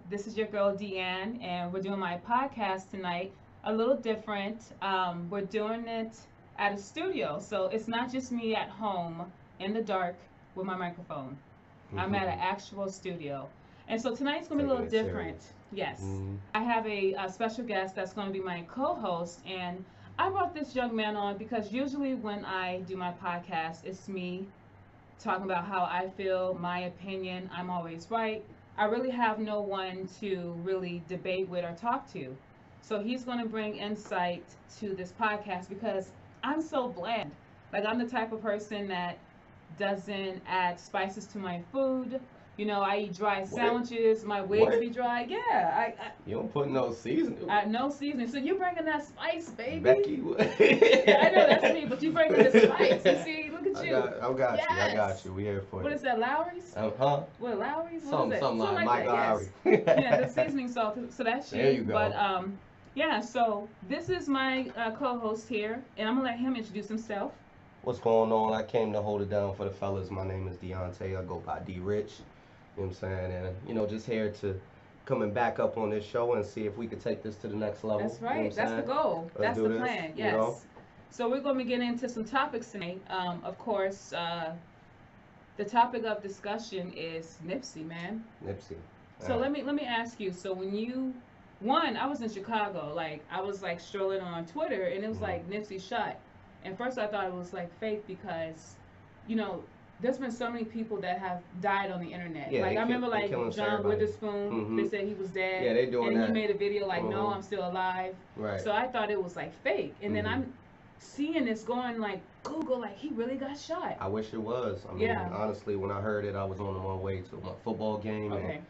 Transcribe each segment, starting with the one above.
This is your girl Deanne, and we're doing my podcast tonight a little different. We're doing it at a studio, so it's not just me at home in the dark with my microphone. I'm at an actual studio. And so tonight's going to be a Taking little it different. serious. Yes. Mm, I have a special guest that's going to be my co host. And I brought this young man on because usually when I do my podcast, it's me talking about how I feel, my opinion. I'm always right. I really have no one to really debate with or talk to. So he's going to bring insight to this podcast because I'm so bland. Like, I'm the type of person that doesn't add spices to my food. I eat dry what? sandwiches. My wigs What? be dry. Yeah, You don't put no seasoning. no seasoning. So you bringing that spice, baby? Becky, what? Yeah, I know that's me, but you bringing the spice. You see, look at you. I got Yes. you. We here for What you. is that, Lowry's? Huh? What, Lowry's? What is Something, it? something Something like like that, Michael yes. Lowry. Yeah, the seasoning salt. So that's There you. you But go. yeah. So this is my co-host here, and I'm gonna let him introduce himself. What's going on? I came to hold it down for the fellas. My name is Deontay. I go by D Rich. You know what I'm saying? And just here to coming back up on this show and see if we could take this to the next level. That's You know what right. I'm That's the saying? goal. Let's That's do the this. plan. You know? Yes. So we're gonna be getting into some topics tonight. Of course, the topic of discussion is Nipsey, man. Nipsey. So let me ask you. So when you one, I was in Chicago. Like I was like strolling on Twitter, and it was Mhm. like Nipsey shot. And first I thought it was like fake because, you know, there's been so many people that have died on the internet. Yeah, Like I remember they like killing John everybody. Witherspoon. They Mhm. said he was dead, Yeah, they doing and he that. made a video like, no, Mhm. I'm still alive. Right. So I thought it was like fake. And then Mhm. I'm seeing this going like Google, like he really got shot. I wish it was. I mean, Yeah. honestly, when I heard it, I was on my way to my football game, and Okay.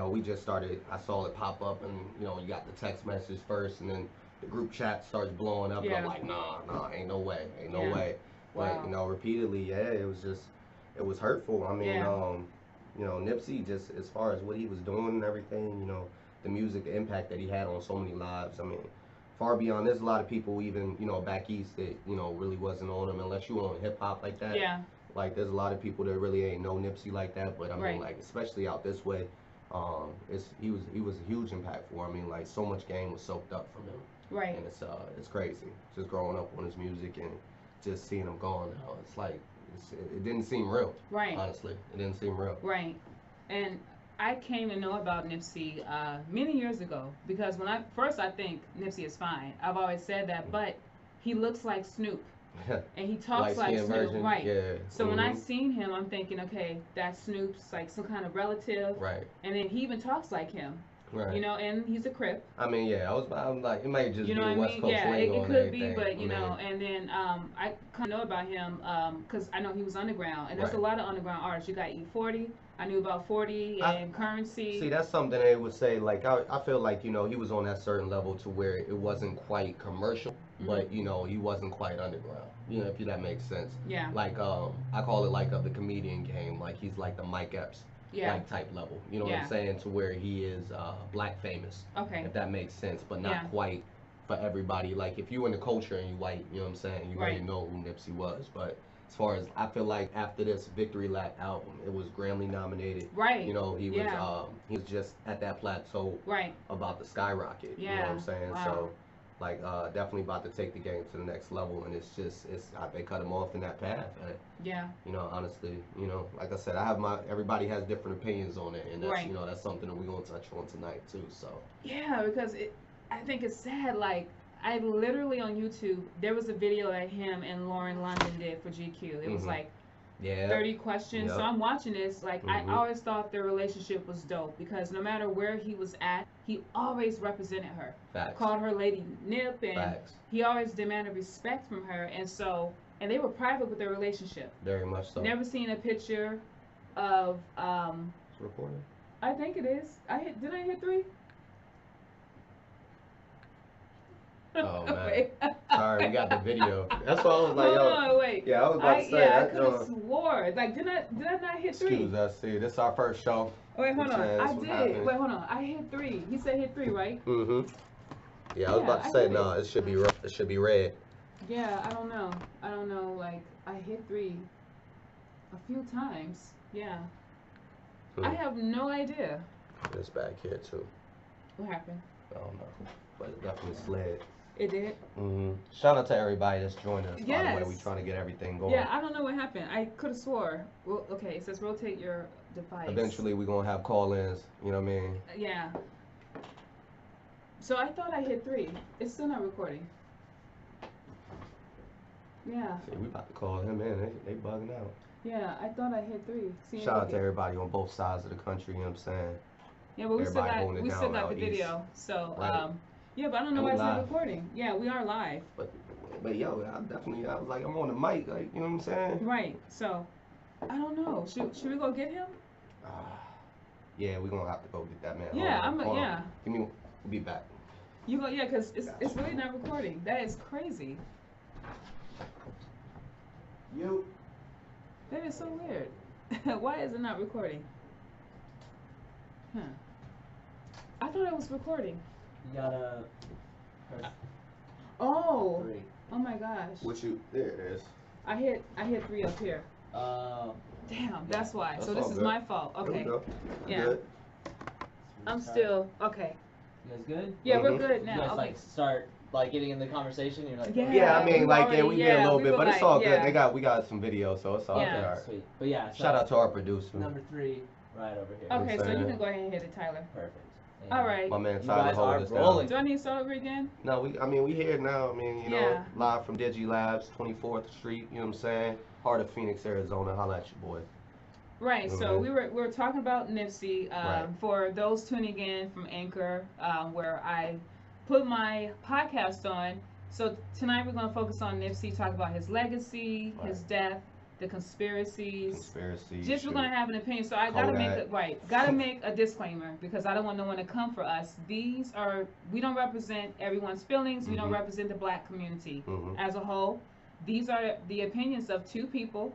we just started. I saw it pop up, and you got the text message first, and then the group chat starts blowing up, and I'm Yeah. like, nah, ain't no way, ain't no Yeah. way. But Wow. repeatedly, yeah, it was hurtful. I mean, Yeah. Nipsey, just as far as what he was doing and everything, the music, the impact that he had on so many lives. I mean, far beyond. There's a lot of people even back east that really wasn't on him unless you were on hip hop like that. Yeah. Like there's a lot of people that really ain't know Nipsey like that, but I mean Right. like especially out this way, he was a huge impact for. I mean like so much game was soaked up from him, Right. and it's crazy just growing up on his music and just seeing him gone now. It's like it didn't seem real. Right. Honestly, it didn't seem real. Right. And I came to know about Nipsey many years ago because when I first I think Nipsey is fine. I've always said that, but he looks like Snoop and he talks Light like skin Snoop, version, right? yeah. So when I seen him, I'm thinking, okay, that's Snoop's like some kind of relative, Right. and then he even talks like him, Right. And he's a Crip. I mean, yeah, I'm like, it might just You know be what the I West mean? Coast Yeah, lingo it and could be, everything. but I mean, and then I kind of know about him because I know he was underground, and there's a right. lot of underground artists. You got E40. I knew about 40 I and Currency. see. That's something they would say. Like, I feel like he was on that certain level to where it wasn't quite commercial, Hmm. but he wasn't quite underground. If that makes sense. Yeah, Like, I call it like of the comedian game. Like he's like the Mike Epps yeah, like type level. You know what yeah. I'm saying? To where he is black famous, Okay, if that makes sense, but yeah, not quite for everybody. Like if you in the culture and you white, you know what I'm saying? You right, already know who Nipsey was. But as far as I feel like after this Victory Lap album, it was Grammy nominated. right, yeah, He was just at that plateau right, about to skyrocket. You know what yeah. I'm saying? Wow. So like definitely about to take the game to the next level, and they cut him off in that path. Yeah, Honestly, like I said, everybody has different opinions on it, and right. that's something that we're gonna touch on tonight too. So Yeah, because I think it's sad. Like, I literally on YouTube, there was a video that him and Lauren London did for GQ. It was hmm like yeah, 30 questions. So yep, I'm watching this. Like, I hmm always thought their relationship was dope because no matter where he was at, he always represented her, facts, called her Lady Nip, and facts, he always demanded respect from her. And so, and they were private with their relationship. very much so. Never seen a picture of, It's recording. I think it is. Did I hit three? Oh man, Wait. sorry, we got the video. That's why I was like, Hold yo, on, wait. yeah, I was about to say I that could have joint. swore. Like, did I not hit three? Excuse us, see, this is our first show. Wait, The hold on. I chance, what did. happened? Wait, hold on. I hit three. He said hit three, right? Mm-hmm. Yeah, I was Yeah, about to I say hit no. it. It should be red. Yeah, I don't know. I don't know. Like, I hit three a few times. Yeah. I Hmm. have no idea. This back here too. What happened? I don't know, but it definitely slid. It did? Shout out to everybody that's joined us. By the way, Yes. we trying to get everything going. Yeah, I don't know what happened. I could have swore. Well, okay, it says rotate your device. Eventually, we're gonna have call-ins. You know what I mean? Yeah. So I thought I hit 3. It's still not recording. Yeah. See, we about to call him in. They bugging out. Yeah, I thought I hit 3. See, Shout out to everybody on both sides of the country. You know what I'm saying? Yeah, but we still everybody got holding it the down out video. So Right. yeah, but I don't know And why we it's not live. recording. Yeah, we are live. But yo, I was like, I'm on the mic. Like, you know what I'm saying? Right. So I don't know. Should we go get him? Yeah, we're gonna have to go get that man. Yeah, Hold on. yeah. Give me. We'll be back. You go, yeah, because it's Gotcha. really not recording. That is crazy. You. That is so weird. Why is it not recording? Huh. I thought it was recording. You gotta press Oh. 3. Oh my gosh. What you? There it is. I hit 3 up here. Damn, that's why. That's So this all is good. my fault. There we Okay. go. Yeah. Good. I'm still okay. You guys good? Yeah, we're Mhm. good You now. guys Okay. like start like getting in the conversation. You're like, Yeah. Yeah, I mean, we like, already- we get yeah, a little we bit, were but it's like, all yeah. good. We got some video, so it's all Yeah. good. All right. Sweet. But yeah, so Shout out to our producer, number 3 right over here. Okay, so you saying? can go ahead and hit it, Tyler. Perfect. All right. my man You Tyler guys holding are us rolling. Do I need to start over again? down. No, we here now. I mean, you know, Yeah. live from Digi Labs, 24th Street. You know what I'm saying? Heart of Phoenix, Arizona. Holla at your boy. Right. So Mhm. we were talking about Nipsey. Right. For those tuning in from Anchor, where I put my podcast on. So tonight we're going to focus on Nipsey, talk about his legacy, Right. his death, the conspiracies. Conspiracy. Just we're shit. gonna have an opinion, so I gotta Kodak. gotta make a disclaimer because I don't want no one to come for us. We don't represent everyone's feelings. We don't Mhm. represent the black community Mhm. as a whole. These are the opinions of 2 people.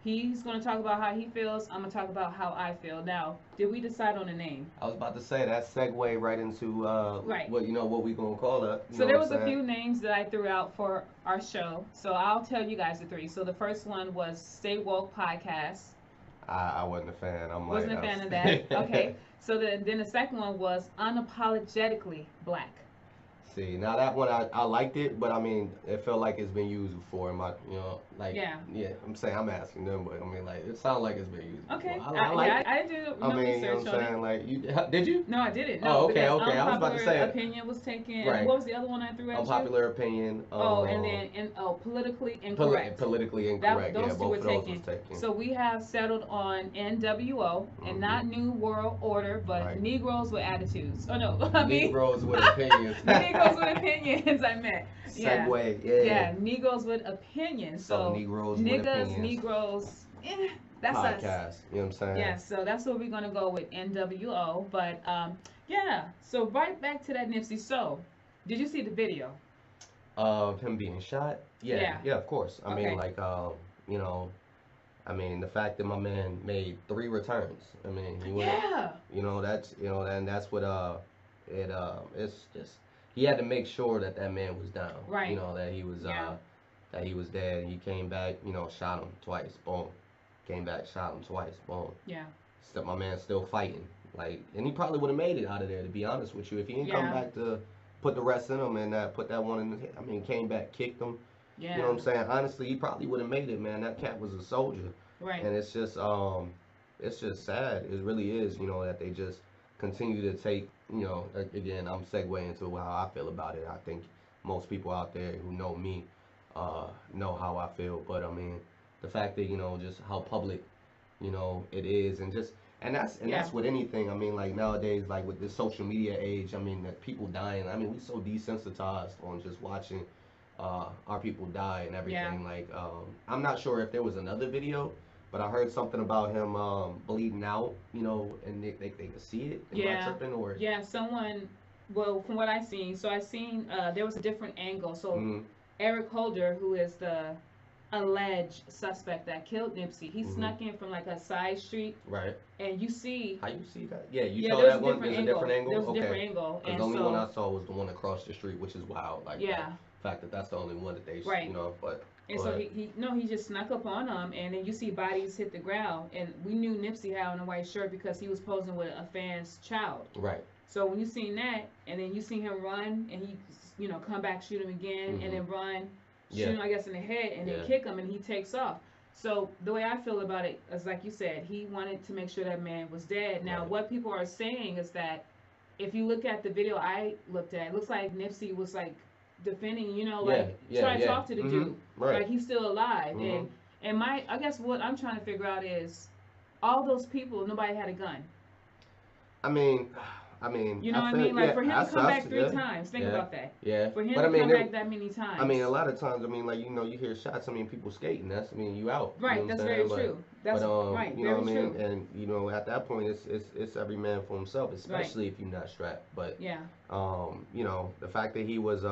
He's gonna talk about how he feels. I'm gonna talk about how I feel. Now, did we decide on a name? I was about to say that segue right into Right. what we gonna call it. So there was a few names that I threw out for our show. So I'll tell you guys the 3. So the first one was Stay Woke Podcast. I wasn't a fan. I'm Wasn't like, a fan of that. Okay. So then the second one was Unapologetically Black. See, now that one I liked it, but I mean, it felt like it's been used before. In my, like, Yeah. I'm saying I'm asking them, but I mean, like, it sounds like it's been used. Okay. Before. I like it. I did no I mean, you know research what I'm on saying? it. Like, you did you? No, I didn't. No, Oh, okay, because okay. I was about to say it. opinion was taken. Right. And what was the other one I threw at you? Unpopular opinion. Oh, and then politically incorrect. Politically incorrect. Those Yeah, two both were of those taken. was taken. So we have settled on NWO and not New World Order, but Right. Negroes with attitudes. Oh no, I mean Negroes with opinions. Negroes with opinions. I meant. Yeah. Segue. Yeah, Negroes with opinions. So Negroes with niggas, opinions. Negroes. That's Podcast. us. You know what I'm saying? Yeah, so that's what we're gonna go with NWO. But yeah. So right back to that Nipsey. So, did you see the video? Of him being shot? Yeah, Yeah. of course. I Okay. mean, like, I mean, the fact that my man made 3 returns. I mean, he went, Yeah. and that's what, it's just, he had to make sure that man was down. Right. You know, that he was, Yeah. that he was dead. He came back, shot him twice, boom. Came back, shot him twice, boom. Yeah. Still, my man's still fighting. Like, and he probably would have made it out of there, to be honest with you. If he didn't come Yeah. back to put the rest in him and put that one in his head. I mean, came back, kicked him. Yeah. You know what I'm saying? Honestly, he probably would have made it, man. That cat was a soldier. Right. And it's just sad. It really is, that they just continue to take, again, I'm segueing into how I feel about it. I think most people out there who know me know how I feel. But I mean, the fact that, just how public, it is, and that's with anything. I mean, like nowadays, like with the social media age, I mean, that people dying. I mean, we so desensitized on just watching our people die and everything. Yeah. Like, I'm not sure if there was another video, but I heard something about him bleeding out, and they could see it. Am I Yeah. tripping or? Yeah. Someone. Well, from what I seen, so I seen there was a different angle. So Mhm. Eric Holder, who is the alleged suspect that killed Nipsey. He snuck in from like a side street, Right. and you see. How you see that? Yeah, you Yeah, saw there's that a one. different There's angle. a different angle. There's a Okay. different angle, Because and the only so one I saw was the one across the street, which is wild. Like yeah, the fact that that's the only one that they, right. you know. But And go so ahead. he just snuck up on him, and then you see bodies hit the ground, and we knew Nipsey had on a white shirt because he was posing with a fan's child. Right. So when you seen that, and then you see him run, and he, come back, shoot him again, and then run, shoot him, I guess, in the head, and then kick him, and he takes off. So the way I feel about it is, like you said, he wanted to make sure that man was dead. Now, what people are saying is that if you look at the video I looked at, it looks like Nipsey was like defending, trying to talk to the dude, Right. like he's still alive. And I guess what I'm trying to figure out is, all those people, nobody had a gun. I mean, you know what I mean? Like, for him to come back 3 times, think about that. Yeah. For him but, to come back that many times. I mean, a lot of times, I mean, like, you hear shots. I mean, people skating. You out. Right. You know that's very true. That's right. You know what I mean? True. And at that point, it's every man for himself, especially if you're not strapped. But yeah. The fact that he was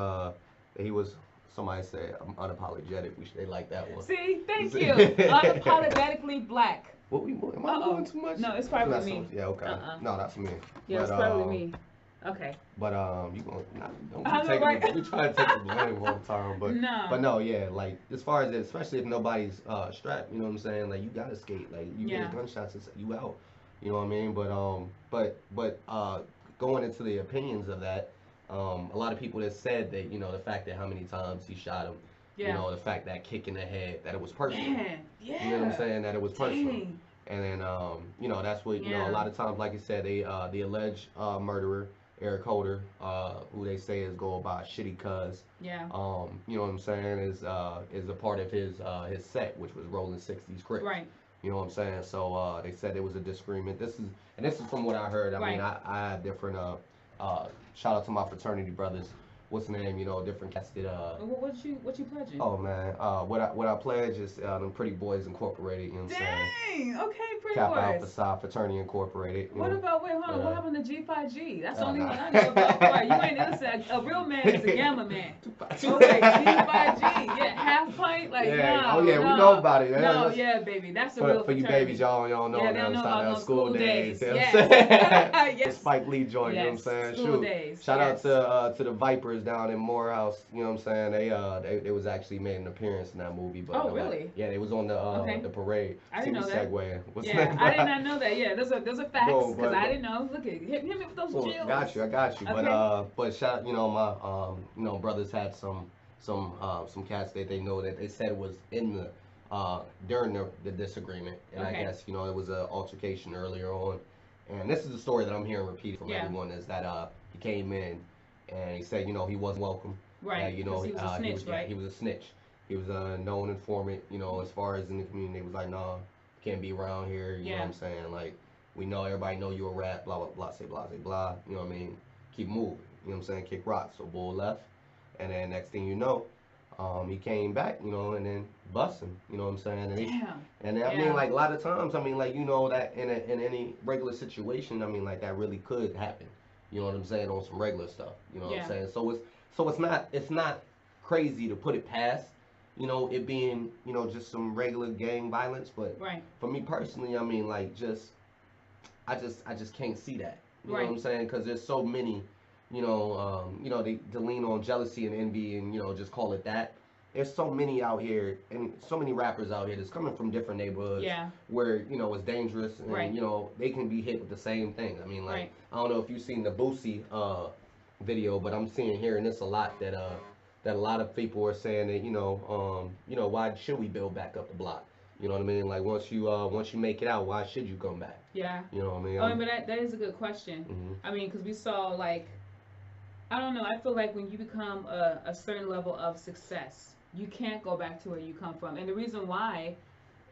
somebody said unapologetic. They like that one. See, thank you. Unapologetically black. What am I doing too much? No, it's probably me. Yeah, okay. No, that's me. Yeah, it's probably me. Okay. But you gonna don't be trying to take the blame all the time. But no, yeah, like as far as it, especially if nobody's strapped, you know what I'm saying? Like you gotta skate. Like you get gunshots, you out. You know what I mean? But going into the opinions of that, a lot of people that said that, the fact that how many times he shot him. Yeah. The fact that kick in the head, that it was personal. Man, yeah. You know what I'm saying? That it was personal. And then, that's what, a lot of times, like you said, the alleged murderer, Eric Holder, who they say is going by Shitty Cuz. Yeah. You know what I'm saying? Is a part of his set, which was Rolling 60s Crips. Right. You know what I'm saying? So they said there was a disagreement. This is from what I heard. I mean, I had different, shout out to my fraternity brothers. What's the name? Different cats did. What you pledging? Oh man, what I pledge is them Pretty Boys Incorporated. You know what I'm saying? Dang. Okay, Pretty Kappa Boys. Alpha Psi Fraternity Incorporated. What about what happened to G5G? That's the only one I know about. Right, you ain't listen. A real man is a gamma man. Okay, G5G. Yeah, half pint. Like no. Oh yeah, we know about it. No, yeah, baby, that's a real for you babies, y'all don't know. Yeah, they don't know about school days. You know yes. what I'm saying? Yes. Spike Lee joint. Yes. You know what I'm saying? School days. Shout out to the Vipers down in Morehouse. You know what I'm saying? They was actually made an appearance in that movie. But really? Yeah, they was on the parade. I didn't know that. Segue. I did not know that. Yeah, there's a facts because I didn't know. Look at hit me with those jills. I got you. Okay. But shout, my brothers had some cats that they know that they said it was in the during the disagreement, and I guess it was an altercation earlier on, and this is the story that I'm hearing repeated from everyone is that he came in and he said he wasn't welcome. Right. He was a snitch, right? He was a snitch. He was a known informant. As far as in the community, it was like, nah, can't be around here. You know what I'm saying? Like, we know everybody know you a rat. Blah blah blah. Say blah say blah. You know what I mean? Keep moving. You know what I'm saying? Kick rocks. So Bull left, and then next thing you know, he came back. And then busting. You know what I'm saying? And I mean, like a lot of times, I mean, like that in any regular situation, I mean, like that really could happen. You know what I'm saying? On some regular stuff. You know what I'm saying? So it's not crazy to put it past, it being, just some regular gang violence. But for me personally, I mean, like I just can't see that. You know what I'm saying? Because there's so many, they lean on jealousy and envy and, just call it that. There's so many out here and so many rappers out here that's coming from different neighborhoods where, it's dangerous and, they can be hit with the same thing. I mean, like, I don't know if you've seen the Boosie video, but I'm hearing this a lot that a lot of people are saying that, why should we build back up the block? You know what I mean? Like once you make it out, why should you come back? Yeah. You know what I mean? Oh, but that is a good question. I mean, because we saw like, I don't know. I feel like when you become a certain level of success, you can't go back to where you come from. And the reason why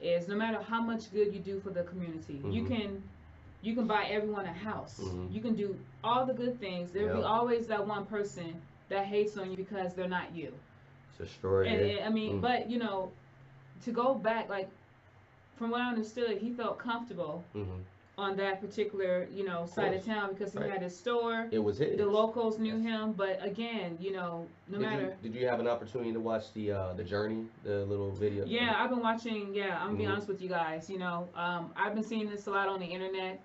is no matter how much good you do for the community, you can buy everyone a house. You can do all the good things. There'll be always that one person that hates on you because they're not you. It's a story. And I mean, but to go back, like from what I understood, he felt comfortable on that particular, you know, side of town because he Right. had his store. It was his. The locals knew Yes. him, but again, you know, no matter. Did you have an opportunity to watch the Journey, the little video? Yeah, I've been watching. Yeah, I'm gonna be Mhm. honest with you guys. You know, I've been seeing this a lot on the internet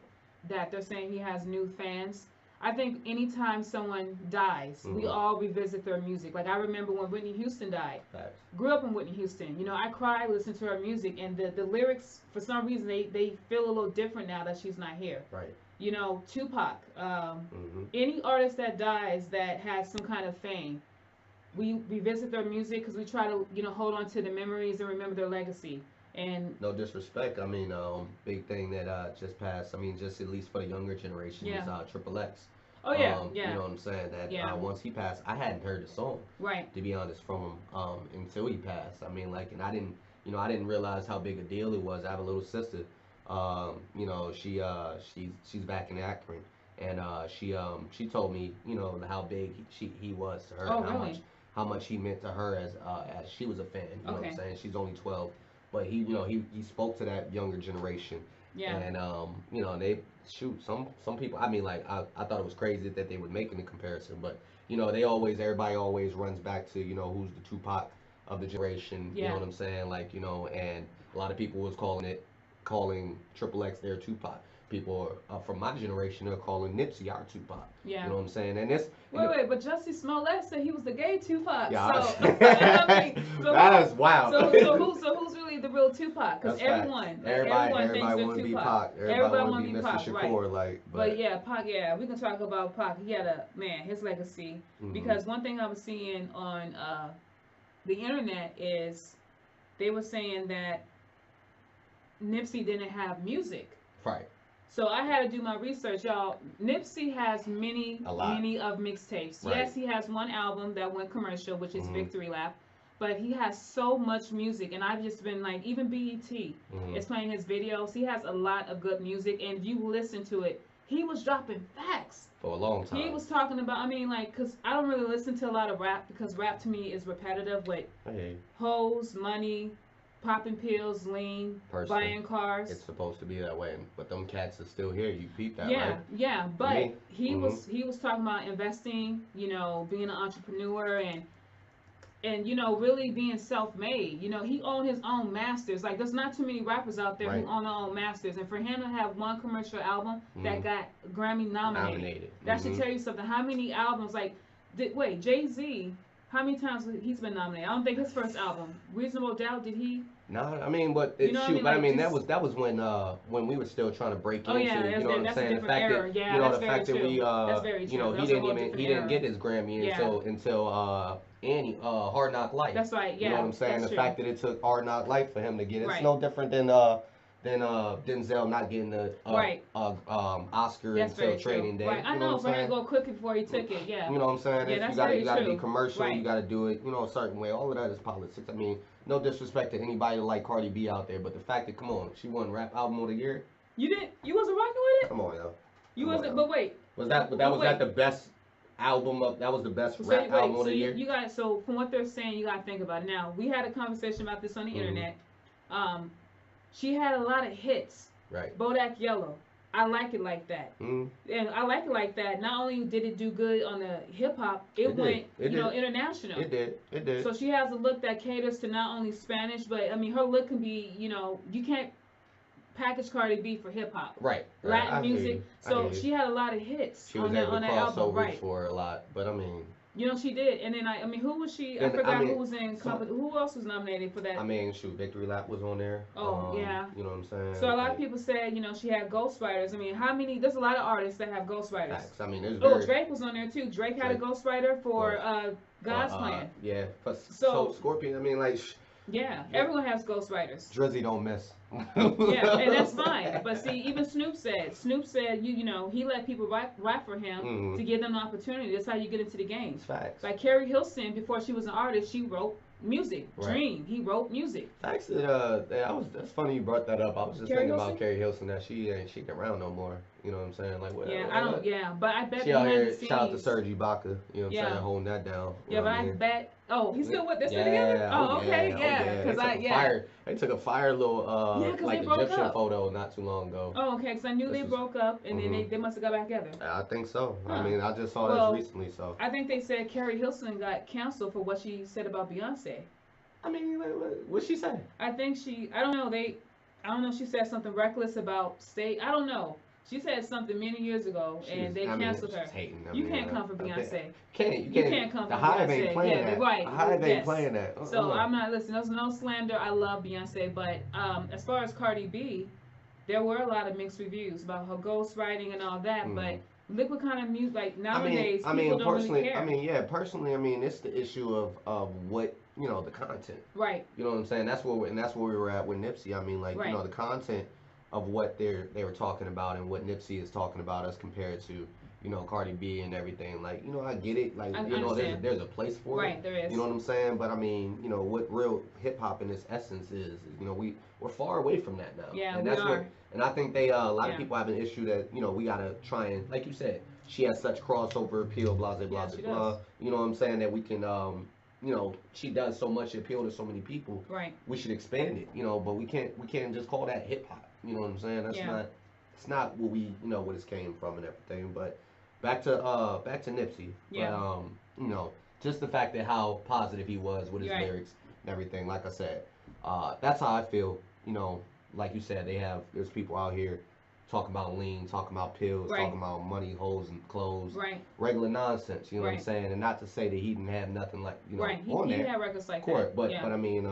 that they're saying he has new fans. I think anytime someone dies, we Mhm. all revisit their music. Like I remember when Whitney Houston died. Facts. Grew up in Whitney Houston. You know, I cry listening to her music, and the lyrics for some reason they feel a little different now that she's not here. Right. You know, Tupac. Mhm. Any artist that dies that has some kind of fame, we revisit their music because we try to, you know, hold on to the memories and remember their legacy. And No disrespect. I mean, big thing that just passed. I mean, just at least for the younger generation Yeah. is Triple X. oh yeah, You yeah, know what I'm saying? That Yeah. Once he passed, I hadn't heard the song, right, to be honest, from him until he passed. I mean, like, and I didn't realize how big a deal it was. I have a little sister. You know, she's back in Akron, and she told me, you know, how big he was to her, Oh, and really? how much he meant to her as she was a fan. You know what I'm Okay. saying? She's only 12, but he spoke to that younger generation, yeah, and you know, they shoot some people. I mean, like, I thought it was crazy that they would making the comparison, but you know, everybody always runs back to, you know, who's the Tupac of the generation. You know yeah, what I'm saying? Like, you know, and a lot of people was calling Triple X their Tupac. People from my generation are calling Nipsey our Tupac. yeah. You know what I'm saying? And this. Wait, but Jussie Smollett said he was the gay Tupac. Yeah, So, I mean, so that is wild. who's really the real Tupac? Because That's facts. everyone Everybody thinks they're want to be Tupac. Pac. Everybody want to be Mr. Pac, Shakur, right? like. But yeah, Pac. Yeah, we can talk about Pac. He had a man, his legacy. Mhm. Because one thing I was seeing on the internet is they were saying that Nipsey didn't have music. Right. So I had to do my research, y'all. Nipsey has A lot. many of mixtapes. Right. Yes, he has one album that went commercial, which is Mhm. Victory Lap. But he has so much music, and I've just been like, even BET Mhm. is playing his videos. He has a lot of good music, and if you listen to it, he was dropping facts. For a long time. He was talking about, I mean, like, because I don't really listen to a lot of rap because rap to me is repetitive with Hey, hoes, money, popping pills, lean, Personally, buying cars. it's supposed to be that way, but them cats are still here. You peep that, Yeah, right? yeah, but Me? he was talking about investing, you know, being an entrepreneur and you know, really being self-made. You know, he owned his own masters. Like, there's not too many rappers out there Right. who own their own masters, and for him to have one commercial album that Mhm. got Grammy nominated, that should Mhm. tell you something. How many albums? Like, wait, Jay-Z, how many times he's been nominated? I don't think his first album, Reasonable Doubt, did he? No, I mean, but You know what I mean? but I Like, mean just- that was when we were still trying to break Oh, into, yeah, you know what I'm that's a saying? The different fact era. that Yeah, you know that's the very fact that true. we That's very you know, true. he That's a didn't whole even different he didn't era. get his Grammy Yeah. until Hard Knock Life. That's right. Yeah, You know what I'm saying? that's The true. fact that it took Hard Knock Life for him to get it, it's Right. no different than Denzel not getting the Right. Oscar That's until very Training true. Day. Right, I You know, what but I'm he saying? go quick before he took it. Yeah. You know what I'm saying? Yeah, If that's you very gotta be true. commercial, Right. you gotta do it, you know, a certain way. All of that is politics. I mean, no disrespect to anybody like Cardi B out there, but the fact that, come on, she won Rap Album of the Year. You didn't? You wasn't rocking with it? Come on, yo. You Come on, wasn't. yo. But wait. Was that the best album of? That was the best So rap wait, album of so the year. you got so from what they're saying, you got to think about it. Now we had a conversation about this on the Mhm. internet. She had a lot of hits. Right. Bodak Yellow. I like it like that. Mm. And I like it like that. Not only did it do good on the hip hop, it did. went, It you know, did. international. It did. It did. So she has a look that caters to not only Spanish, but I mean, her look can be, you know, you can't package Cardi B for hip hop, right. Latin I hear music. you. I So hear you. she had a lot of hits She was on that able on to that cross album, over right? for a lot, but I mean, You know, she did. And then I mean, who was she? I And, forgot I mean, who was in company. Who else was nominated for that? I mean, shoot, Victory Lap was on there. Oh, yeah. You know what I'm saying? So a lot Like, of people said, you know, she had ghostwriters. I mean, how many? There's a lot of artists that have ghostwriters. facts. I mean, there's Oh, very. Drake was on there too. Drake had a Drake. ghostwriter for God's uh, Plan. Yeah. So- So Scorpion. I mean, like, Yeah, Yeah. everyone has ghostwriters. Drizzy don't miss. Yeah, and that's fine. But see, even Snoop said, you know, he let people rap for him Mhm. to give them the opportunity. That's how you get into the game. It's facts. Like Carrie Hilson, before she was an artist, she wrote music. Right. Dream, he wrote music. Facts that that's funny you brought that up. I was just Carrie thinking Hilson? about Carrie Hilson that she ain't around no more. You You know what I'm saying? Like, what? Yeah, Like, I don't. what? Yeah, but I bet She out behind here, the scenes. shout out to Serge Ibaka, you know what I'm Yeah. saying, holding that down. You Yeah, know but what I I mean? bet. Oh, he's still with. They're still together. Yeah, Oh, okay, oh yeah. yeah. They Cause took I a yeah. fire. They took a fire little Yeah, cause like they broke Egyptian up. photo not too long ago. Oh, okay. Cause I knew This they was, broke up, and then mhm. they must have got back together. I think so. I Huh. mean, I just saw this Well, recently, so. I think they said Carrie Hilson got canceled for what she said about Beyonce. I mean, what'd she say? I think she. I don't know. I don't know. She said something reckless about state. I don't know. She said something many years ago, and they canceled her. Hating. You can't come for Beyonce. You can't come the for Hive Beyonce. ain't playing Yeah, that. right. The Hive ain't Yes. playing that. So I'm not listening. There's no slander. I love Beyonce, but as far as Cardi B, there were a lot of mixed reviews about her ghostwriting and all that. But look what kind of music. Like nowadays, people don't really care. Personally, it's the issue of what the content. Right. You know what I'm saying? That's where we were at with Nipsey. I mean, like the content of what they were talking about and what Nipsey is talking about as compared to Cardi B and everything. Like I get it. Like there's a place for it. Right, there is. You know what I'm saying? But I mean, what real hip hop in its essence is we're far away from that now. Yeah, and that's what. And I think a lot of people have an issue that we gotta try and, like you said, she has such crossover appeal, blah blah blah blah. You know what I'm saying, that we can she does so much appeal to so many people. Right. We should expand it, but we can't just call that hip hop. You know what I'm saying? That's not. It's not what we what it came from and everything. But back to Nipsey. Yeah. But just the fact that how positive he was with his lyrics and everything. Like I said, that's how I feel. Like you said, there's people out here talking about lean, talking about pills, talking about money, hoes, and clothes. Right. Regular nonsense, you know what I'm saying? And not to say that he didn't have nothing like, on there. He had records like that. But I mean,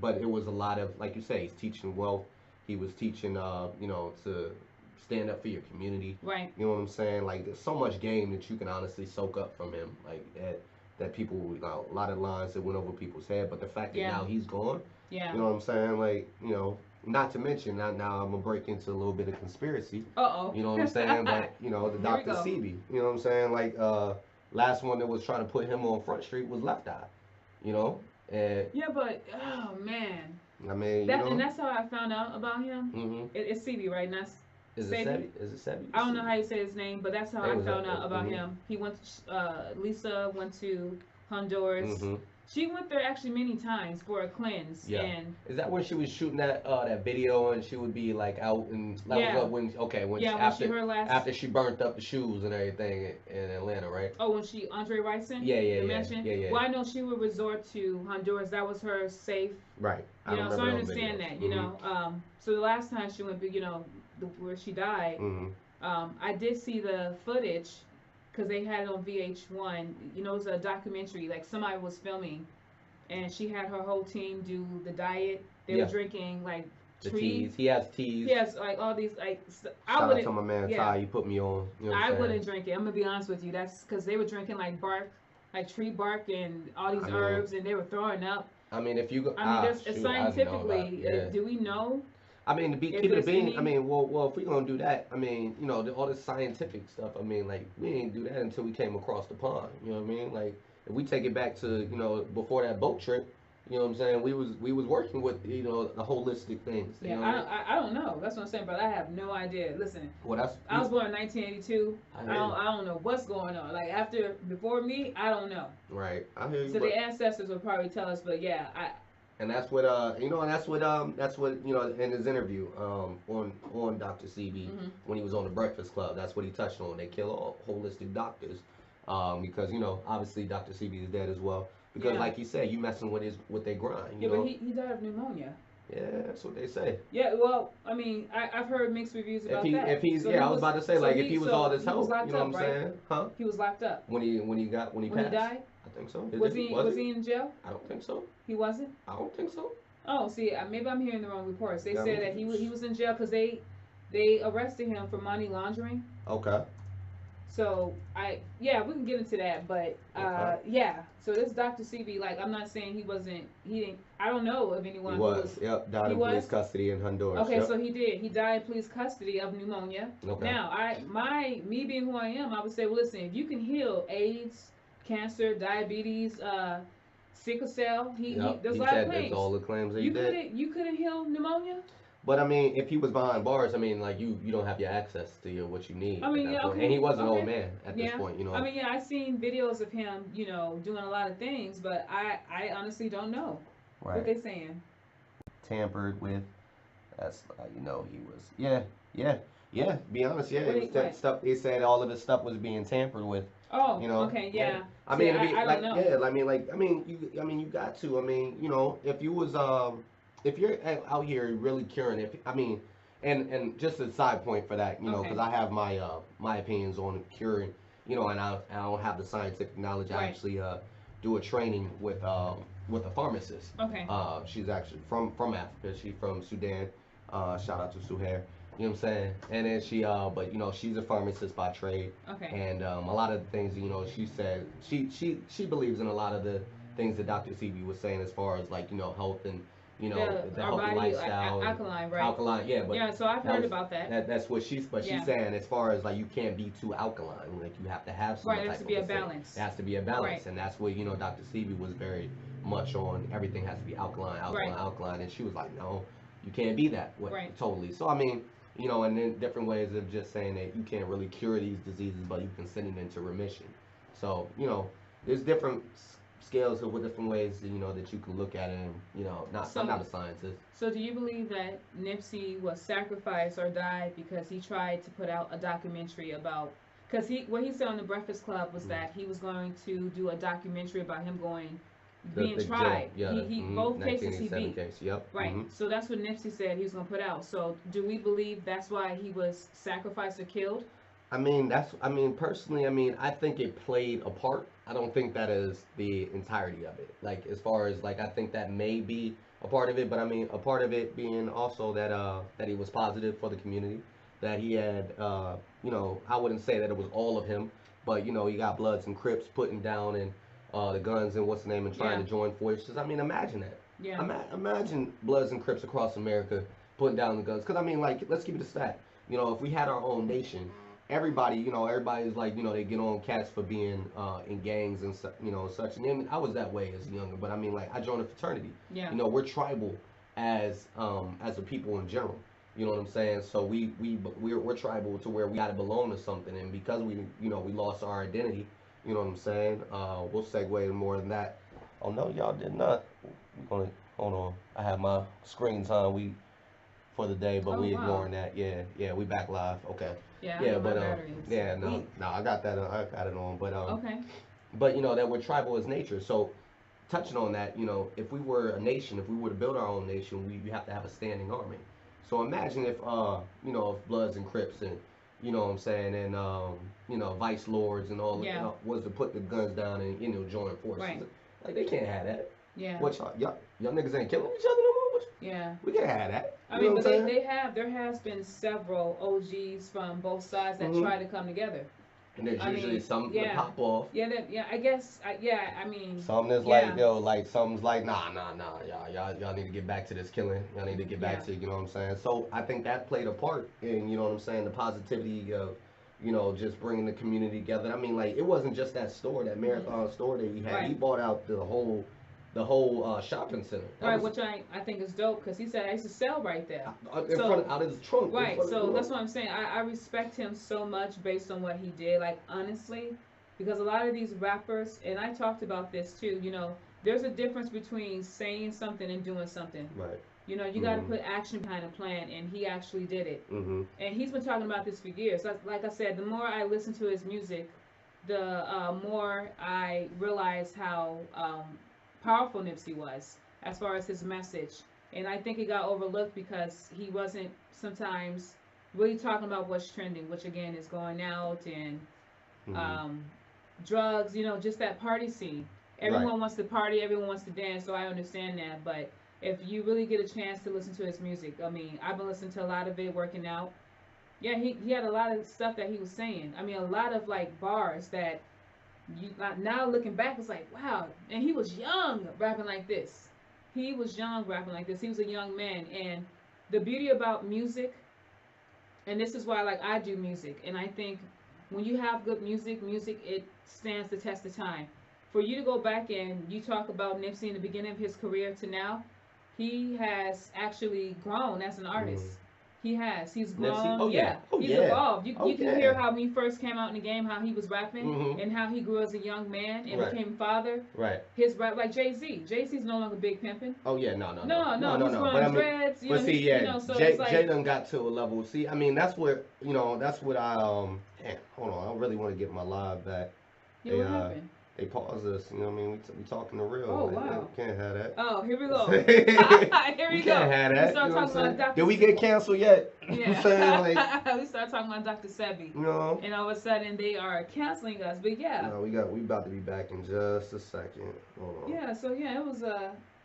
but it was a lot of, like you say, he's teaching wealth. He was teaching, to stand up for your community. Right. You know what I'm saying? Like, there's so much game that you can honestly soak up from him. Like, that people, a lot of lines that went over people's head. But the fact that now he's gone, you know what I'm saying? Like, not to mention, now I'm going to break into a little bit of conspiracy. Uh-oh. You know what I'm saying? But, the Dr. CB, you know what I'm saying? Like, last one that was trying to put him on Front Street was Left Eye, And yeah, but, oh, man. I mean, and that's how I found out about him. Mm-hmm. It's CB, right? Not Is it Sebi? Is it Sebi? I don't know how you say his name, but that's how I found out about him. He went to, Lisa went to Honduras. Mm-hmm. She went there actually many times for a cleanse. Yeah. And is that when she was shooting that video and she would be like out and after she burnt up the shoes and everything in Atlanta, right? Oh, when she Andre Ricin? Yeah. Well, I know she would resort to Honduras. That was her safe. Right. So I understand that. So the last time she went, where she died, I did see the footage. Because they had it on VH1, it was a documentary, like somebody was filming, and she had her whole team do the diet. They were drinking like the teas. He has teas. He has like all these like. Shout out to my man Ty. You put me on. I wouldn't drink it. I'm gonna be honest with you. That's because they were drinking like bark, like tree bark, and all these herbs, and they were throwing up. I mean, if you go, scientifically, do we know? I mean, keep it a bean. I mean, well, if we're gonna do that, I mean, all this scientific stuff. I mean, like, we didn't do that until we came across the pond. You know what I mean? Like, if we take it back to, before that boat trip, you know what I'm saying? We was working with, the holistic things. I don't know. That's what I'm saying, but I have no idea. Listen, I was born in 1982. I don't know what's going on. Like before me, I don't know. Right. I hear you. So the ancestors will probably tell us, but yeah, And that's what in his interview on Dr. CB when he was on the Breakfast Club, that's what he touched on. They kill all holistic doctors because obviously Dr. CB is dead as well because like he said, you messing with their grind. But he died of pneumonia. Yeah, that's what they say. Yeah, well, I mean, I've heard mixed reviews about that. I was about to say, like, if he was all this help, you know what I'm saying? Huh? He was locked up. When he passed? When he died? I think so. Was he in jail? I don't think so. He wasn't? I don't think so. Oh, see, maybe I'm hearing the wrong reports. They said that he was in jail because they arrested him for money laundering. Okay. So we can get into that, but So this Dr. CB, like, I'm not saying he didn't. I don't know of anyone who was. Yep, died in police custody in Honduras. Okay, so he did. He died in police custody of pneumonia. Okay. Now, me being who I am, I would say, well, listen, if you can heal AIDS, cancer, diabetes, sickle cell, there's a lot of claims. All the claims that you couldn't heal pneumonia. But I mean, if he was behind bars, I mean, like you don't have your access to your what you need I at mean, that yeah, point. And okay, he was an old okay, man at this yeah. point, you I know. mean, yeah, I've seen videos of him, doing a lot of things, but I honestly don't know what Right. they saying. Tampered with. That's you know he was. Yeah, yeah, yeah. Be honest, yeah, What? it was What? stuff. They said all of his stuff was being tampered with. Oh, You know, okay, yeah. yeah. I See, mean, to be I don't like, know. yeah. I mean, you got to. I mean, you know, if you was if you're out here really curing it, I mean, and just a side point for that, you know, because Okay, I have my opinions on curing, you know, and I don't have the scientific knowledge. I right. actually do a training with a pharmacist. Okay, She's actually from Africa. She's from Sudan. Shout out to Suhair. You know what I'm saying? And then but you know, she's a pharmacist by trade, okay. and a lot of the things, you know, she said she believes in a lot of the things that Dr. CB was saying as far as like you know health and you know the Our healthy body lifestyle and alkaline, right? alkaline. Yeah, but Yeah. So I've that heard was about that. that's what she's Yeah. saying as far as like you can't be too alkaline, like you have to have some Right. There has type to of be a a state. balance. There has to be a Right. balance, and that's what you know Dr. CB was very much on. Everything has to be alkaline, Right. alkaline, alkaline, and she was like, no, you can't be that way Right. totally. So I mean, you know, and then different ways of just saying that you can't really cure these diseases, but you can send it into remission. So you know, there's different scales of what different ways you know that you can look at it. And you know, not I'm So not a scientist. So do you believe that Nipsey was sacrificed or died because he tried to put out a documentary about? Because what he said on the Breakfast Club was Mm. that he was going to do a documentary about him being The jail, tried. yeah, He both cases he 1987 beat. case. Yep. Right. So that's what Nipsey said he was going to put out. So do we believe that's why he was sacrificed or killed? I mean, I mean, personally, I mean, I think it played a part. I don't think that is the entirety of it. Like, as far as, like, I think that may be a part of it, but I mean, a part of it being also that he was positive for the community, that he had, you know, I wouldn't say that it was all of him, but, you know, you got Bloods and Crips putting down and the guns and what's the name and trying Yeah. to join forces. I mean, imagine that. Yeah. Imagine Bloods and Crips across America putting down the guns. Because, I mean, like, let's keep it a stat. You know, if we had our own nation, everybody, you know, everybody's like, you know, they get on cats for being in gangs and you know such. And then I was that way as a younger, but I mean, like, I joined a fraternity. Yeah. You know, we're tribal as a people in general. You know what I'm saying? So we're tribal to where we gotta belong to something, and because we lost our identity. You know what I'm saying? We'll segue to more than that. Oh no, y'all did not. We're gonna hold on. I have my screen time. We for the day, but Oh we wow. ignoring that. Yeah, yeah, we back live. Okay. Yeah. I Yeah, know my but battery is yeah, no, weak. no, I got that. I got it on, Okay. but you know that we're tribal as nature. So touching on that, you know, if we were a nation, if we were to build our own nation, we have to have a standing army. So imagine if you know, if Bloods and Crips and you know what I'm saying, and you know, Vice Lords and all Yeah. was to put the guns down and you know join forces. Right. Like they can't have that. Yeah. What y'all niggas ain't killing each other no more. Yeah. We can't have that. I You mean, know but what I'm saying? there has been several OGs from both sides that Mhm. try to come together. And there's I usually mean, some that yeah. pop off. Yeah, I guess, yeah, I mean, Some that's yeah, like, yo, like something's like, nah, y'all need to get back to this killing. Y'all need to get yeah, back to, you know what I'm saying? So I think that played a part in, you know what I'm saying, the positivity of, you know, just bringing the community together. I mean, like, it wasn't just that store, that marathon store that he had. He right, bought out the whole shopping center. That right, was which I think is dope because he said I used to sell right there. in So, front, out of his trunk. In right, front of, so you that's know. what I'm saying. I respect him so much based on what he did, like, honestly, because a lot of these rappers, and I talked about this too, there's a difference between saying something and doing something. Right. You got to put action behind a plan, and he actually did it. Mm-hmm. And he's been talking about this for years. Like I said, the more I listen to his music, the more I realize how powerful Nipsey was as far as his message. And I think it got overlooked because he wasn't sometimes really talking about what's trending, which again is going out and Mm-hmm. um, drugs, just that party scene. Right. Everyone wants to party, everyone wants to dance, so I understand that. But if you really get a chance to listen to his music, I mean, I've been listening to a lot of it working out. Yeah, he had a lot of stuff that he was saying. I mean, a lot of like bars that you now looking back, it's like, wow. And he was young rapping like this. He was young rapping like this. He was a young man. And the beauty about music, and this is why like I do music, and I think when you have good music, it stands the test of time. For you to go back and you talk about Nipsey in the beginning of his career to now, he has actually grown as an artist. Mm. He has. He's Nipsey. grown. Oh yeah. Yeah, Oh he's yeah. evolved. You Oh you can hear yeah. how when he first came out in the game, how he was rapping, Mhm. and how he grew as a young man and Right. became father. Right. His rap like Jay-Z. Jay-Z's no longer big pimping. Oh yeah. No. No. No. No, No. no, No. he's No. But I growing mean, dreads. You but know, see, you yeah, know. So it's Jay like, done got to a level. See, I mean, that's what you know. That's what I Damn, hold on. I really want to get my live back. yeah, They what happened? they paused us. You know what I mean? We talking the real. Oh Like, wow. can't have that. Oh, here we go. Here We we go. can't have We that. start You know what I'm talking saying? about Dr. Did we get canceled yet? You know what I'm saying? Like, We start talking about Dr. Sebi. you know. And all of a sudden they are canceling us. But yeah. No, we about to be back in just a second. Hold on. Yeah, so yeah, it was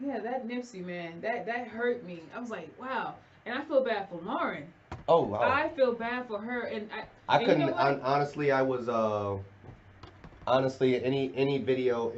yeah, that Nipsey man, that hurt me. I was like, wow. And I feel bad for Lauren. Oh wow. I feel bad for her and I and couldn't you know what? honestly. I was honestly any video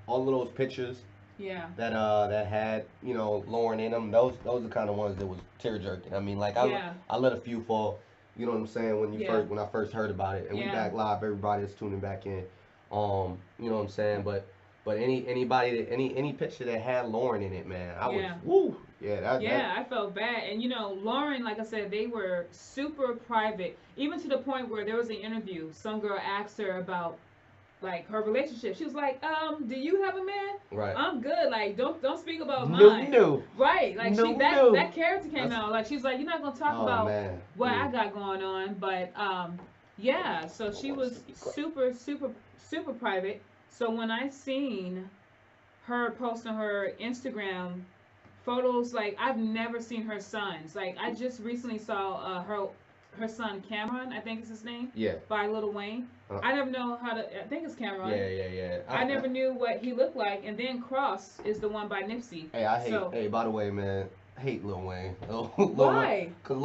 all of those pictures Yeah. that had Lauren in them. Those are the kind of ones that was tear jerking. I mean, like Yeah. I let a few fall. You know what I'm saying when Yeah. when I first heard about it, and we Yeah. back live. Everybody that's tuning back in. You know what I'm saying, but anybody that any picture that had Lauren in it, man, I was Yeah. woo. Yeah, Yeah, I felt bad. And you know, Lauren, like I said, they were super private, even to the point where there was an interview. Some girl asked her about like her relationship. She was like, do you have a man? right. I'm good. Like, don't speak about No, mine. no. Right. Like No, that no. that character came That's- out. Like she's like, you're not gonna talk Oh about man. what I got going on. But yeah, so she was super private. So when I seen her post on her Instagram photos, like I've never seen her sons. Like I just recently saw her son Cameron, I think is his name, Yeah. by Lil Wayne. I never know how to. I think it's Cameron. Yeah. I never knew what he looked like, and then Cross is the one by Nipsey. Hey, I hate. So, Hey, by the way, man, I hate Lil Wayne. why? Cause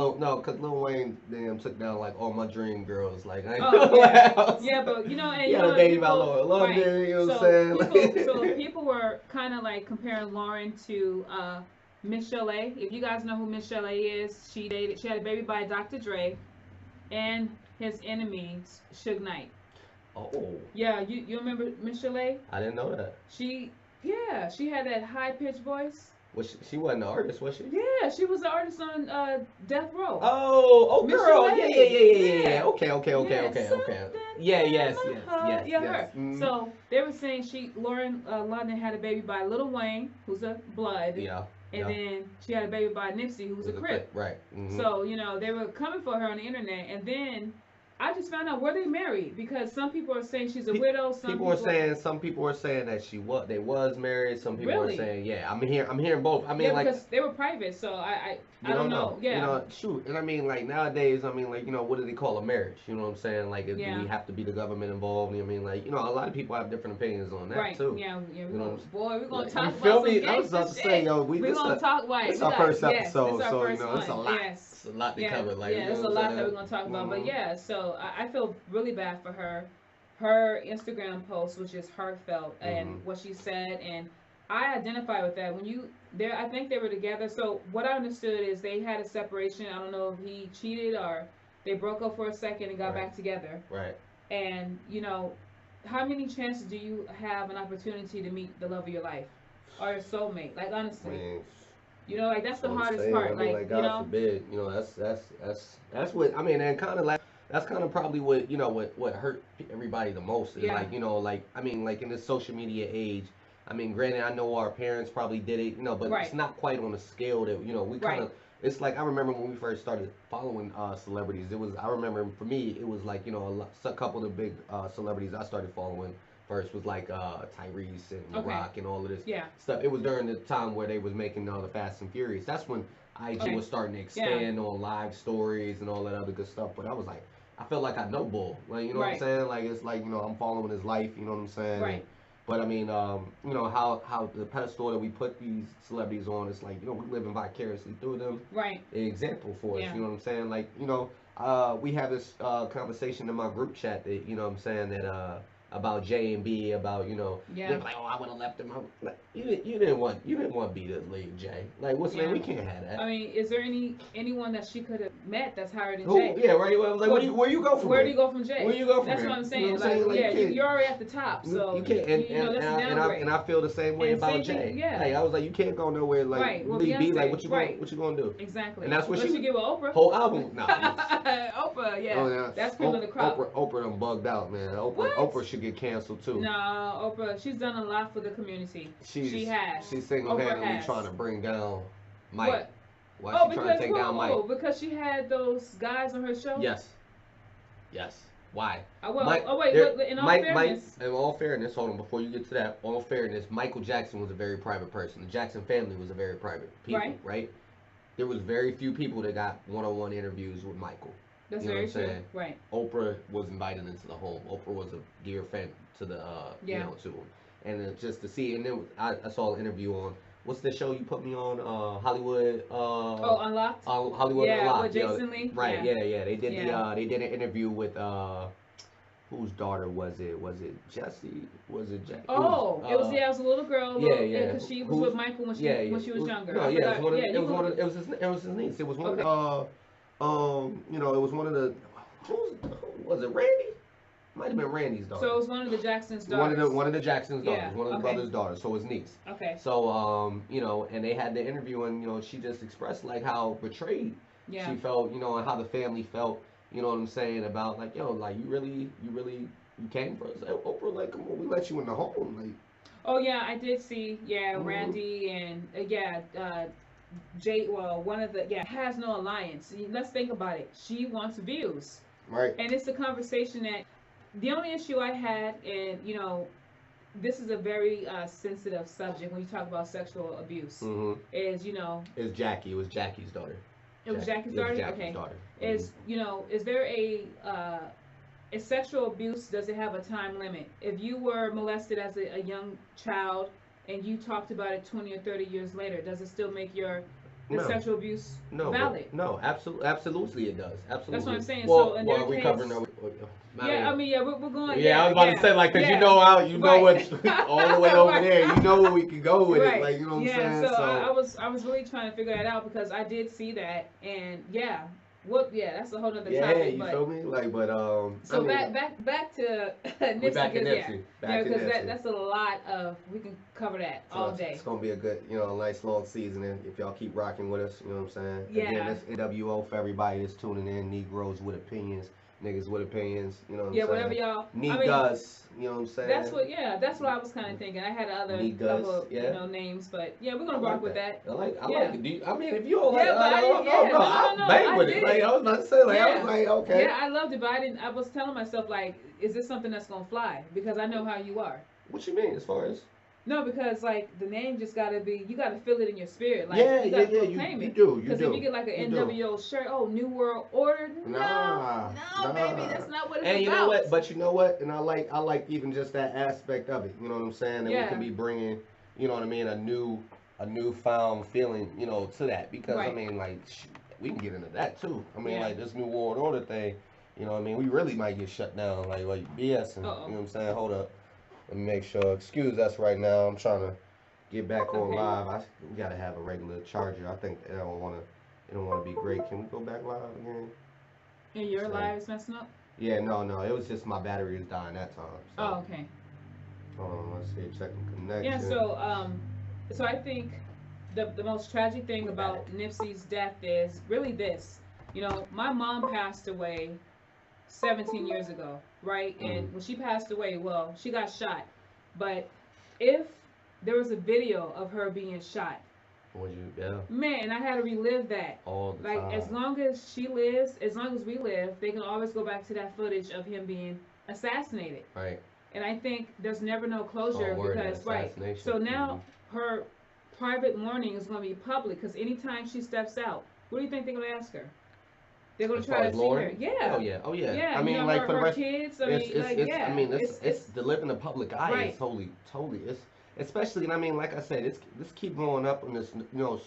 Lil Wayne damn took down like all my dream girls. Like I ain't Oh gonna yeah, lie. yeah, but you know, and He you had know, a baby by people, Laura London. right. You know what I'm So saying? so people were kind of like comparing Lauren to Miss Chalet. If you guys know who Miss Chalet is, she had a baby by Dr. Dre and his enemy Suge Knight. Oh. Yeah, you remember Miss Chalet? I didn't know that. She had that high pitched voice. She wasn't an artist, was she? Yeah, she was the artist on Death Row. Oh, Miss girl. Chalet. Yeah. Okay. Something Yeah, yes. yeah, her. Mhm. So they were saying Lauren London had a baby by Lil Wayne, who's a blood. Yeah. And then she had a baby by Nipsey, who was a Crip. Right. Mhm. So, you know, they were coming for her on the internet. And then I just found out, were they married? Because some people are saying she's a widow. Some people are saying that they was married. Some people Really? are saying, yeah. I'm hearing both. I mean, yeah, like, because they were private. So I don't know. Yeah. You know, shoot. And I mean, like nowadays, I mean, like, you know, what do they call a marriage? You know what I'm saying? Like, do we have to be the government involved? I mean, like, you know, a lot of people have different opinions on that right. too. Yeah. You know Boy, we're gonna like, talk you about feel some me? I was gangster about to shit. say, yo, we're gonna talk. Right. This is our first yes, episode, this is our so you first know, it's a one. lot. Yes. It's a lot to cover. Like, yeah, you there's know a what lot I'm that we're saying? gonna talk about. But Mhm. yeah, so I feel really bad for her. Her Instagram post was just heartfelt, and what she said, and I identify with that. I think they were together. So what I understood is they had a separation. I don't know if he cheated or they broke up for a second and got back together. Right. And you know, how many chances do you have an opportunity to meet the love of your life or your soulmate? Like honestly, I mean, you know, like that's the what I'm hardest saying. part. I mean, like God you know, forbid, you know, that's what I mean, and kind of like that's kind of probably what you know what hurt everybody the most is like, you know, like I mean, like in this social media age. I mean, granted, I know our parents probably did it, you know, but it's not quite on a scale that you know we kind of. It's like I remember when we first started following celebrities. I remember for me it was like, you know, a couple of the big celebrities I started following first was like Tyrese and Rock and all of this stuff. It was during the time where they was making the Fast and Furious. That's when IG was starting to expand on live stories and all that other good stuff. But I was like, I felt like I know Bull. Like, you know what I'm saying? Like, it's like, you know, I'm following his life. You know what I'm saying? Right. But I mean, you know, how the pedestal that we put these celebrities on, it's like, you know, we're living vicariously through them. Right. An example for us, you know what I'm saying? Like, you know, we have this conversation in my group chat that, you know what I'm saying, that about J and B, about Yeah. they're like, oh, I would have left him. Like, you didn't want B to leave Jay. Like, what's the name? We can't have that. I mean, is there anyone that she could have met that's higher than Who? Jay? Yeah, right. Well, like, where you go from? Where do you go from Jay? Where you go from? That's there? what I'm saying. You know what I'm saying? Like, yeah, you're already at the top, so you can't. And, that's a downgrade. and I feel the same way And about same Jay. thing, yeah. Like, I was like, you can't go nowhere. Like, Right. Well, leave B. Like, Beyonce, what you gonna do? Exactly. And that's what she give with Oprah. Whole album. No. Oprah, yeah. Oh, yeah. That's cream of the crop. Oprah done bugged out, man. Oprah should get canceled too. No, Oprah, she's done a lot for the community. She has. She's single-handedly trying to bring down Mike. What? Why she trying to take down Mike? Oh, because she had those guys on her show? Yes. Why? Wait, in all fairness. In all fairness, hold on, before you get to that, all fairness, Michael Jackson was a very private person. The Jackson family was a very private people, right? There was very few people that got one-on-one interviews with Michael. That's you know very what I'm saying? true. Right. Oprah was invited into the home. Oprah was a dear friend to the, to him. And just to see, and then I saw an interview on, what's the show you put me on? Hollywood. Unlocked. Hollywood Unlocked. With Jason Lee. Right. Yeah. They did they did an interview with whose daughter was it? Was it Jessie? Was it Jackie? Oh, it was a little girl. Because she was with Michael when she was younger. No, it was his niece. It was one of the it was one of the who was it? Randy? Might have been Randy's daughter. So it was one of the Jackson's daughters. One of the Jackson's daughters. One of the brother's daughters. So his niece. Okay. So and they had the interview, and she just expressed like how betrayed she felt, and how the family felt. You know what I'm saying about like, like you came for us. Oprah, like, come on, we let you in the home, like. Oh yeah, I did see Randy and Jay. Well, one of the has no alliance. Let's think about it. She wants views. Right. And it's a conversation that the only issue I had, and this is a very sensitive subject when you talk about sexual abuse. Is It's Jackie. It was Jackie's daughter. It was Jackie's daughter. Jackie's daughter. Is is there a sexual abuse? Does it have a time limit? If you were molested as a young child and you talked about it 20 or 30 years later, does it still make the sexual abuse valid? No, absolutely it does. Absolutely. That's what I'm saying. Well, so in their we case, covering we're going. Yeah, I was about to say, like, because you know what's all the way over there. You know where we can go with it. Like, you know what I'm saying? So I was really trying to figure that out because I did see that, and that's a whole other topic. Yeah, you feel me? Like, but So back to Nipsey. Back to Nipsey. Because that's a lot of, we can cover that all day. It's gonna be a good, nice long season, and if y'all keep rocking with us, you know what I'm saying? Yeah. Again, that's NWO for everybody that's tuning in. Negroes with opinions, niggas with opinions. You know what I'm saying? Whatever y'all. Niggas. You know what I'm saying? That's what I was kind of thinking. I had other couple of names, but we're gonna rock with that. I like it. I mean, if you don't like it, I bang with it. Like, I was about to say, I was like, okay. Yeah, I loved it, but I was telling myself, like, is this something that's gonna fly? Because I know how you are. What you mean, as far as? No, because like the name just gotta be, you gotta feel it in your spirit. Like, you gotta proclaim it. You do. Because if you get like an NWO shirt, New World Order, nah, baby, that's not what it's about. And you know what? But you know what? And I like even just that aspect of it. You know what I'm saying? That we can be bringing, you know what I mean, a newfound feeling, to that. Because I mean, like, we can get into that too. I mean, like this New World Order thing. You know what I mean? We really might get shut down. Like BS. And, you know what I'm saying? Hold up. Let me make sure. Excuse us right now. I'm trying to get back on live. We gotta have a regular charger. I think they don't want to be great. Can we go back live again? And your live is messing up? Yeah, no. It was just my battery was dying that time. So. Oh, okay. Hold on, let's see. Checking connection. Yeah. So I think the most tragic thing about Nipsey's death is really this. My mom passed away 17 years ago, right? And when she passed away, well, she got shot. But if there was a video of her being shot, man, I had to relive that. All the time. As long as she lives, as long as we live, they can always go back to that footage of him being assassinated. Right. And I think there's never no closure because, so now her private mourning is going to be public because anytime she steps out, what do you think they're going to ask her? They're gonna try to see her. Yeah. Oh yeah. Yeah. I mean, like for the rest, kids. it's to live in the public eye. It's totally. It's especially, and I mean, like I said, this keep going up in this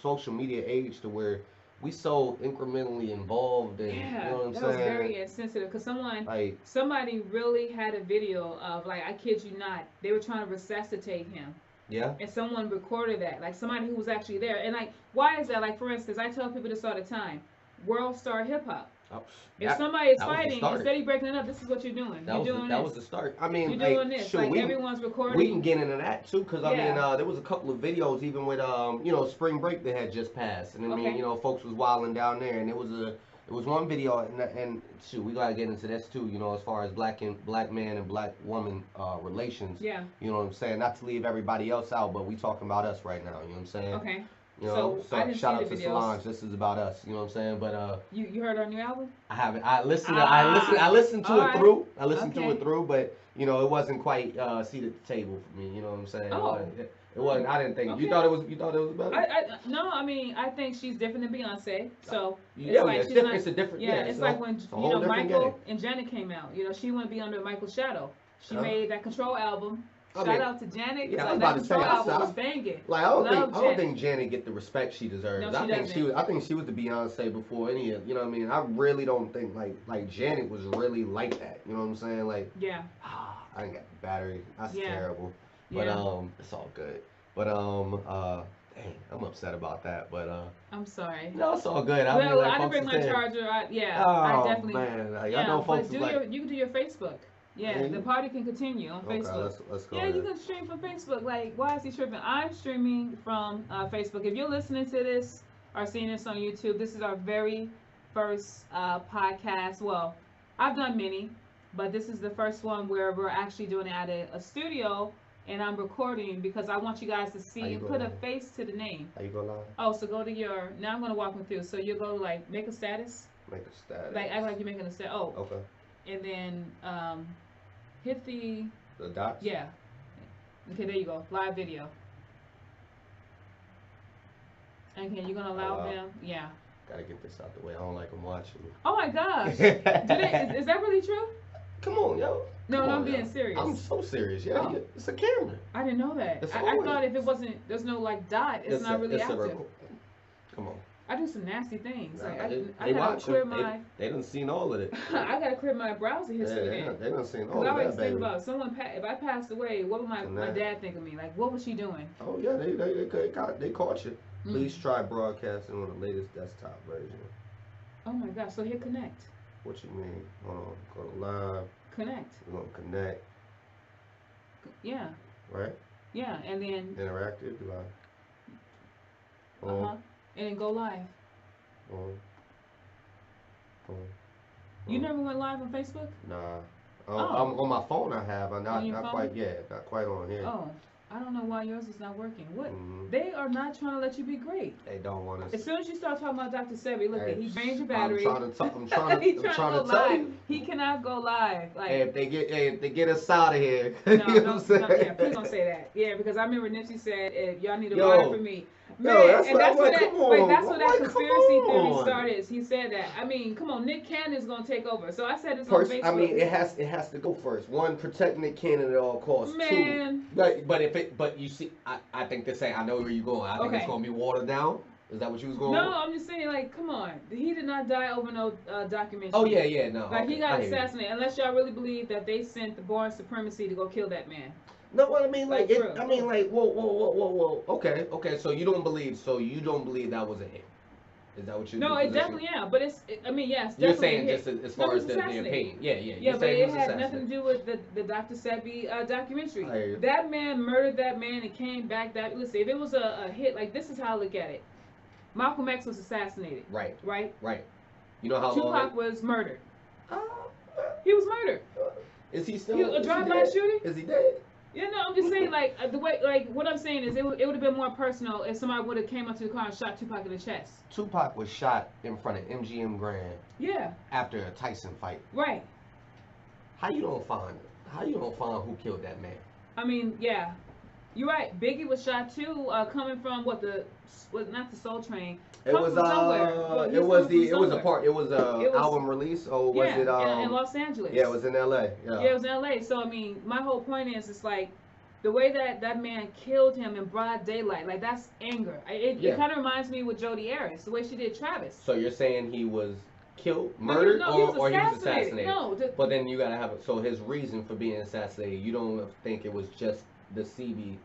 social media age to where we so incrementally involved in, Yeah, you know what I'm that saying? was very insensitive because Like, somebody really had a video of, like, I kid you not, they were trying to resuscitate him, yeah, and someone recorded that, like somebody who was actually there. And like, why is that? Like, for instance, I tell people this all the time: World Star Hip Hop. oh, If somebody is that was the fighting, start. instead of breaking it up, this is what you're doing. You're doing That this. was the start. I mean, You're like, doing this. shoot, Like, everyone's recording. we can get into that too, cause I Yeah. mean, there was a couple of videos even with you know, spring break that had just passed, and I mean, Okay. you know, folks was wilding down there, and it was one video, and shoot, we gotta get into this too, you know, as far as black man and black woman relations. Yeah. You know what I'm saying? Not to leave everybody else out, but we talking about us right now. You know what I'm saying? Okay. You know, So, I didn't shout see out the to videos. Solange. This is about us. You know what I'm saying? But You heard our new album? I haven't. I listened to all it right. through. I listened to Okay. it through, but you know, it wasn't quite seat at the table for me. You know what I'm saying? Oh. It wasn't. I didn't think. Okay. You thought it was better? No, I mean, I think she's different than Beyonce. So Yeah, like it's she's different. not- It's a different. Yeah, Yeah, it's a- like when it's a whole different Michael game. and Janet came out. You know, she wouldn't be under Michael's shadow. She Huh? made that Control album. I Shout mean, out to Janet. yeah, I Like, was that about to say, Control I album saw- was banging. Like I Love don't Janet. think Janet get the respect she deserves. No, she I think doesn't. I think she was the Beyonce before any of, you know what I mean? I really don't think like Janet was really like that. You know what I'm saying? Like Yeah. I ain't got the battery. That's Yeah. terrible. But Yeah. it's all good. But dang, I'm upset about that. But I'm sorry. no, it's all good. I Well, mean, like, I didn't folks bring is my saying, charger. I oh definitely. man, like, Yeah, I know folks but is like, you can do your Facebook. Yeah, Yeah, the you- party can continue on okay, Facebook. let's go. Yeah, you there. can stream from Facebook. Like, why is he tripping? I'm streaming from Facebook. If you're listening to this or seeing this on YouTube, this is our very first podcast. Well, I've done many, but this is the first one where we're actually doing it at a studio, and I'm recording because I want you guys to see How you and put a going? face to the name. How you go live? Oh, so go to your. Now I'm gonna walk them through. So you go like make a status, Make a status. like act like you're making a status. Oh, Okay. and then hit the. The dots. Yeah. Okay, there you go. Live video. Okay, you're gonna allow Allow. them? Yeah. Gotta get this out the way. I don't like them watching me. Oh my gosh. Do they, is that really true? Come on, yo. No, Come no, on, I'm being yo. serious. I'm so serious. Yeah, Oh. yeah, it's a camera. I didn't know that. It's I always- thought if it wasn't, there's no like dot, it's not really active. Come on. I do some nasty things. Like Nah, I they gotta watch clear it. my. They done seen all of it. I gotta clear my browser Yeah, history then. they done seen all Because I of always that, think baby. about if I passed away, what would my Nah. dad think of me? Like, what was she doing? Oh yeah, they caught you. Mm. Please try broadcasting on the latest desktop version. Oh my gosh! So hit connect. What you mean? Hold on, go to live. Connect. We're gonna connect, Yeah. right? Yeah, and then Interactive live. and then go live. On. You never went live on Facebook? Nah. Oh. I'm on my phone. I have. I'm On your not phone? quite. Yeah, not quite on here. Oh, I don't know why yours is not working. What? Mhm. They are not trying to let you be great. They don't want us. As soon as you start talking about Dr. Sebi, look, Hey, he drains your battery. I'm trying He's to trying to tell go live. you. He cannot go live. Like, Hey, if they get us out of here. no, you know what I'm no, saying? yeah, please don't say that. Yeah, because I remember Nipsey said, y'all need to Yo. ride for me. Man, Yo, that's and what that's I'm where like, that, come on. wait, that's where I'm that like, conspiracy come theory on. started. He said that. I mean, come on, Nick Cannon's gonna take over. So I said this on First, Facebook. I mean, it has to go first. One, protect Nick Cannon at all costs. Man. Two, but you see, I think this ain't. I know where you're going. I think it's Okay. gonna be watered down. Is that what you was going? No, I'm just saying, like, come on. He did not die over no documentary. Oh yeah, no. Like, he okay, got I hear you. assassinated. Unless y'all really believe that they sent the Born Supremacy to go kill that man. No, what I mean, Like, like, bro. I mean, like, whoa. Okay. So you don't believe that was a hit? Is that what you? No, the it position? definitely, yeah. But I mean, yes, You're definitely saying a hit. just as No, far he as was the assassinated. opinion. Yeah. Yeah, You're but saying he it was had nothing to assassinated. do with the Dr. Sebi documentary. I hear you. That man murdered that man and came back. Listen, if it was a hit, like, this is how I look at it. Malcolm X was assassinated, Right. right? You know how Tupac long? was murdered. He was murdered. Is he still? He was a is he drive-by dead? shooting? Is he dead? Yeah, no, I'm just saying, like, the way, like, what I'm saying is it would have been more personal if somebody would have came up to the car and shot Tupac in the chest. Tupac was shot in front of MGM Grand Yeah, after a Tyson fight. right. How you don't find who killed that man? I mean, yeah, you're right. Biggie was shot too, coming from not the Soul Train. It Coming was from somewhere. Well, he's it was coming from a somewhere. part. It was was- album release or was Yeah, it in Los Angeles. Yeah, it was in LA. Yeah, it was in LA. So I mean, my whole point is, it's like, the way that that man killed him in broad daylight, like that's anger. It kind of reminds me with Jodi Arias, the way she did Travis. So you're saying he was killed, No, murdered, he was or he was assassinated? No, But then you gotta have it. So his reason for being assassinated, you don't think it was just the CB.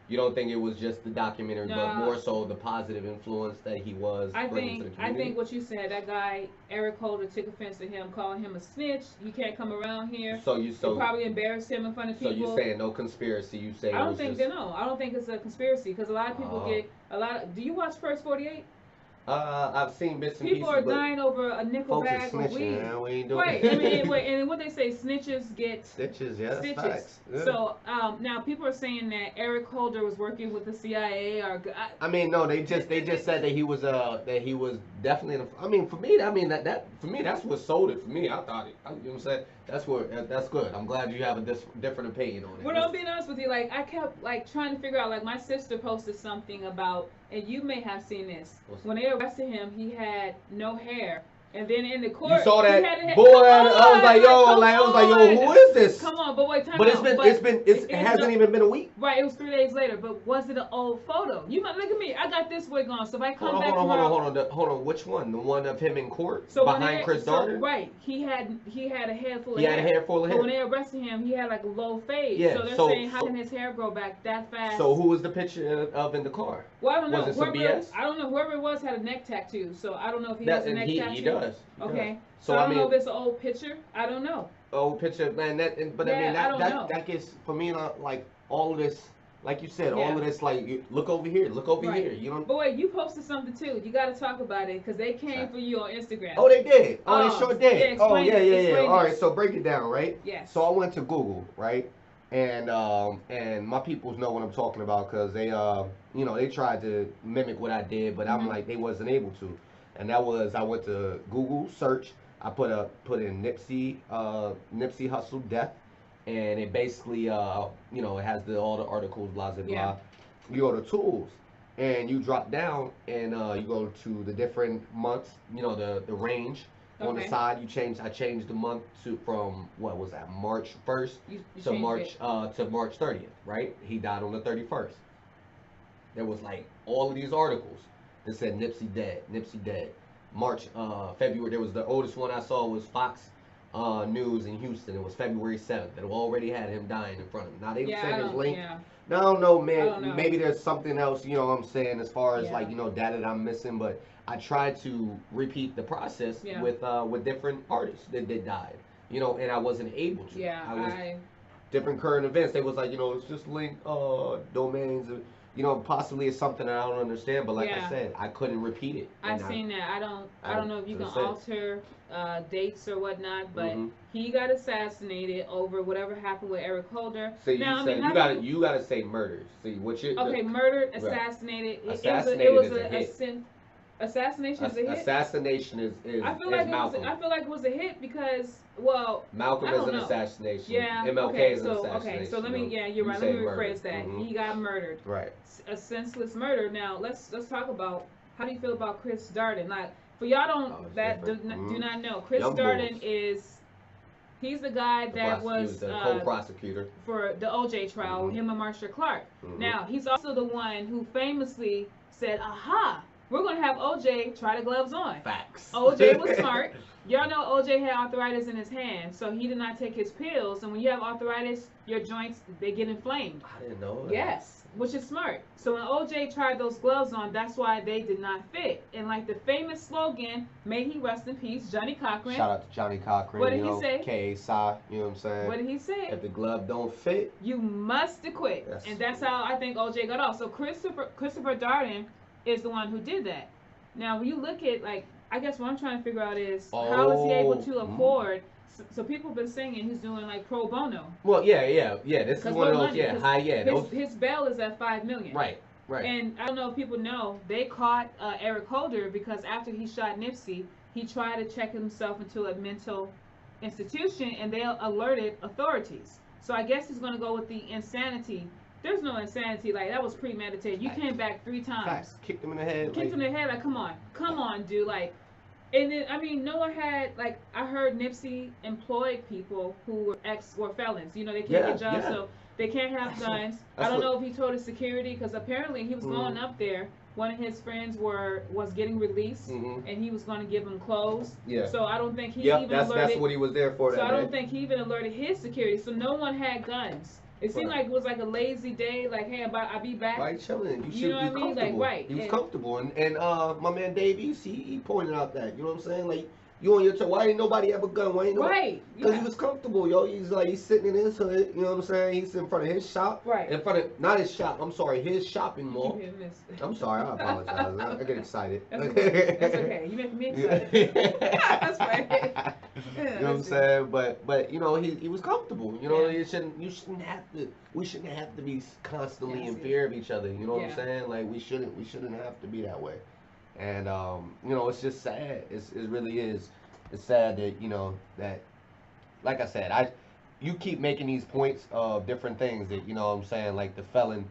You don't think it was just the documentary, but more so the positive influence that he was bringing to the community? I think what you said, that guy Eric Holder took offense to him, calling him a snitch. You can't come around here. So it probably embarrassed him in front of people. So you saying no conspiracy? You say I don't think I don't think it's a conspiracy because a lot of people get a lot of. Do you watch First 48? I've seen bits and people pieces. People are dying over a nickel bag of weed. Man, we ain't doing right. I mean, and what they say, snitches get stitches. Yeah, stitches. Facts. Yeah. So now people are saying that Eric Holder was working with the CIA or. I mean, no, they just said that he was definitely. I mean, for me, that for me that's what sold it for me. I thought it. You know what I'm saying? That's good. I'm glad you have a different opinion on it. Well, I'm being honest with you. Like I kept like trying to figure out. Like my sister posted something about, and you may have seen this. When they arrested him, he had no hair. And then in the court, you saw that boy. I was like, yo, who is this? Come on, but wait, time But out. it hasn't even been a week. Right, it was 3 days later. But was it an old photo? You might look at me. I got this wig on. So if I come back tomorrow, hold on. Which one? The one of him in court so behind Chris Darden? Right. He had a head full of hair. He had a hair full of hair. But when they arrested him, he had like a low fade. Yeah. So they're saying, how can his hair grow back that fast? So who was the picture of in the car? Well, I don't know. Was it some BS? I don't know. Whoever it was had a neck tattoo. So I don't know if he has a neck tattoo. He does. Okay. So I don't know if it's an old picture. I don't know. Old picture, man. That gets for me like all of this, like you said, all of this like look over here, here. You know. But wait, you posted something too. You got to talk about it because they came for you on Instagram. Oh, they did. Oh, they sure did. Yeah, yeah. All right, so break it down, right? Yes. So I went to Google, right, and my peoples know what I'm talking about because they they tried to mimic what I did, but I'm like they wasn't able to, and that was I went to Google search. I put in Nipsey Hussle death, and it basically it has all the articles blah blah blah. You go to tools, and you drop down, and you go to the different months. The range on the side. I changed the month from what was that March 1st to March 30th. Right? He died on the 31st. There was like all of these articles that said Nipsey dead. March, February, there was the oldest one I saw was Fox News in Houston. It was February 7th. It already had him dying in front of him. Now they said his link. Yeah. Now I don't know, man. Maybe there's something else, what I'm saying, as far as like, data that I'm missing. But I tried to repeat the process with different artists that died, and I wasn't able to. Yeah, different current events. They was like, it's just link domains. Possibly it's something that I don't understand, but like I said, I couldn't repeat it. I've seen that. I don't know if you can alter dates or whatnot, but he got assassinated over whatever happened with Eric Holder. So you gotta say murdered. See what you murdered, assassinated. Assassinated it was is a hit. Assassination is a hit. Assassination is I feel like Malcolm. I feel like it was a hit because Malcolm is an assassination. Yeah. MLK is an assassination. Okay, so let me you're right. Let me rephrase that. He got murdered. Right. A senseless murder. Now let's talk about how do you feel about Chris Darden? Like for y'all do not know, Chris Darden he's the guy that was the co-prosecutor for the OJ trial. Him and Marsha Clark. Now he's also the one who famously said, "Aha, we're gonna have OJ try the gloves on." Facts. OJ was smart. Y'all know OJ had arthritis in his hand, so he did not take his pills. And when you have arthritis, your joints they get inflamed. I didn't know that. Yes, which is smart. So when OJ tried those gloves on, that's why they did not fit. And like the famous slogan, may he rest in peace, Johnny Cochran. Shout out to Johnny Cochran. What did he say? K.A.S.I., you know what I'm saying? What did he say? If the glove don't fit, you must quit. Yes. And that's how I think OJ got off. So Christopher Darden is the one who did that. Now when you look at I guess what I'm trying to figure out is how is he able to afford? So people have been saying he's doing like pro bono. Well, yeah. This is one of those, His bail is at $5 million. Right. And I don't know if people know they caught Eric Holder because after he shot Nipsey, he tried to check himself into a mental institution, and they alerted authorities. So I guess he's going to go with the insanity. There's no insanity. Like, that was premeditated. You came back 3 times. Facts. Kicked him in the head. Kicked him in the head. Like, come on, dude. Like, and then, I mean, Noah had, I heard Nipsey employed people who were felons. They can't get jobs. So They can't have guns. I don't know if he told his security, because apparently he was going up there. One of his friends was getting released, and he was going to give him clothes. Yeah. So I don't think he even alerted. That's what he was there for. So that I don't day. think he even alerted his security. So no one had guns. It seemed like it was like a lazy day. Like, hey, I'll be back. Right, chilling. You You should know be what I mean? comfortable. Like, right. He was comfortable, and my man Davies, he pointed out that, you know what I'm saying? Like, you on your turn. Why ain't nobody have a gun? Why ain't nobody? Right. Because he was comfortable, yo. He's sitting in his hood. You know what I'm saying? He's in front of his shop. Right. In front of not his shop. I'm sorry, his shopping mall. I'm sorry. I apologize. I get excited. That's okay. That's okay. You make me excited. That's right. Yeah, you know what I'm saying? But you know he was comfortable. You know you shouldn't have to. We shouldn't have to be constantly in fear of each other. You know what I'm saying? Like we shouldn't have to be that way. And you know, it's just sad. It really is. It's sad that, you know, that, like I said, you keep making these points of different things that, you know what I'm saying, like the felon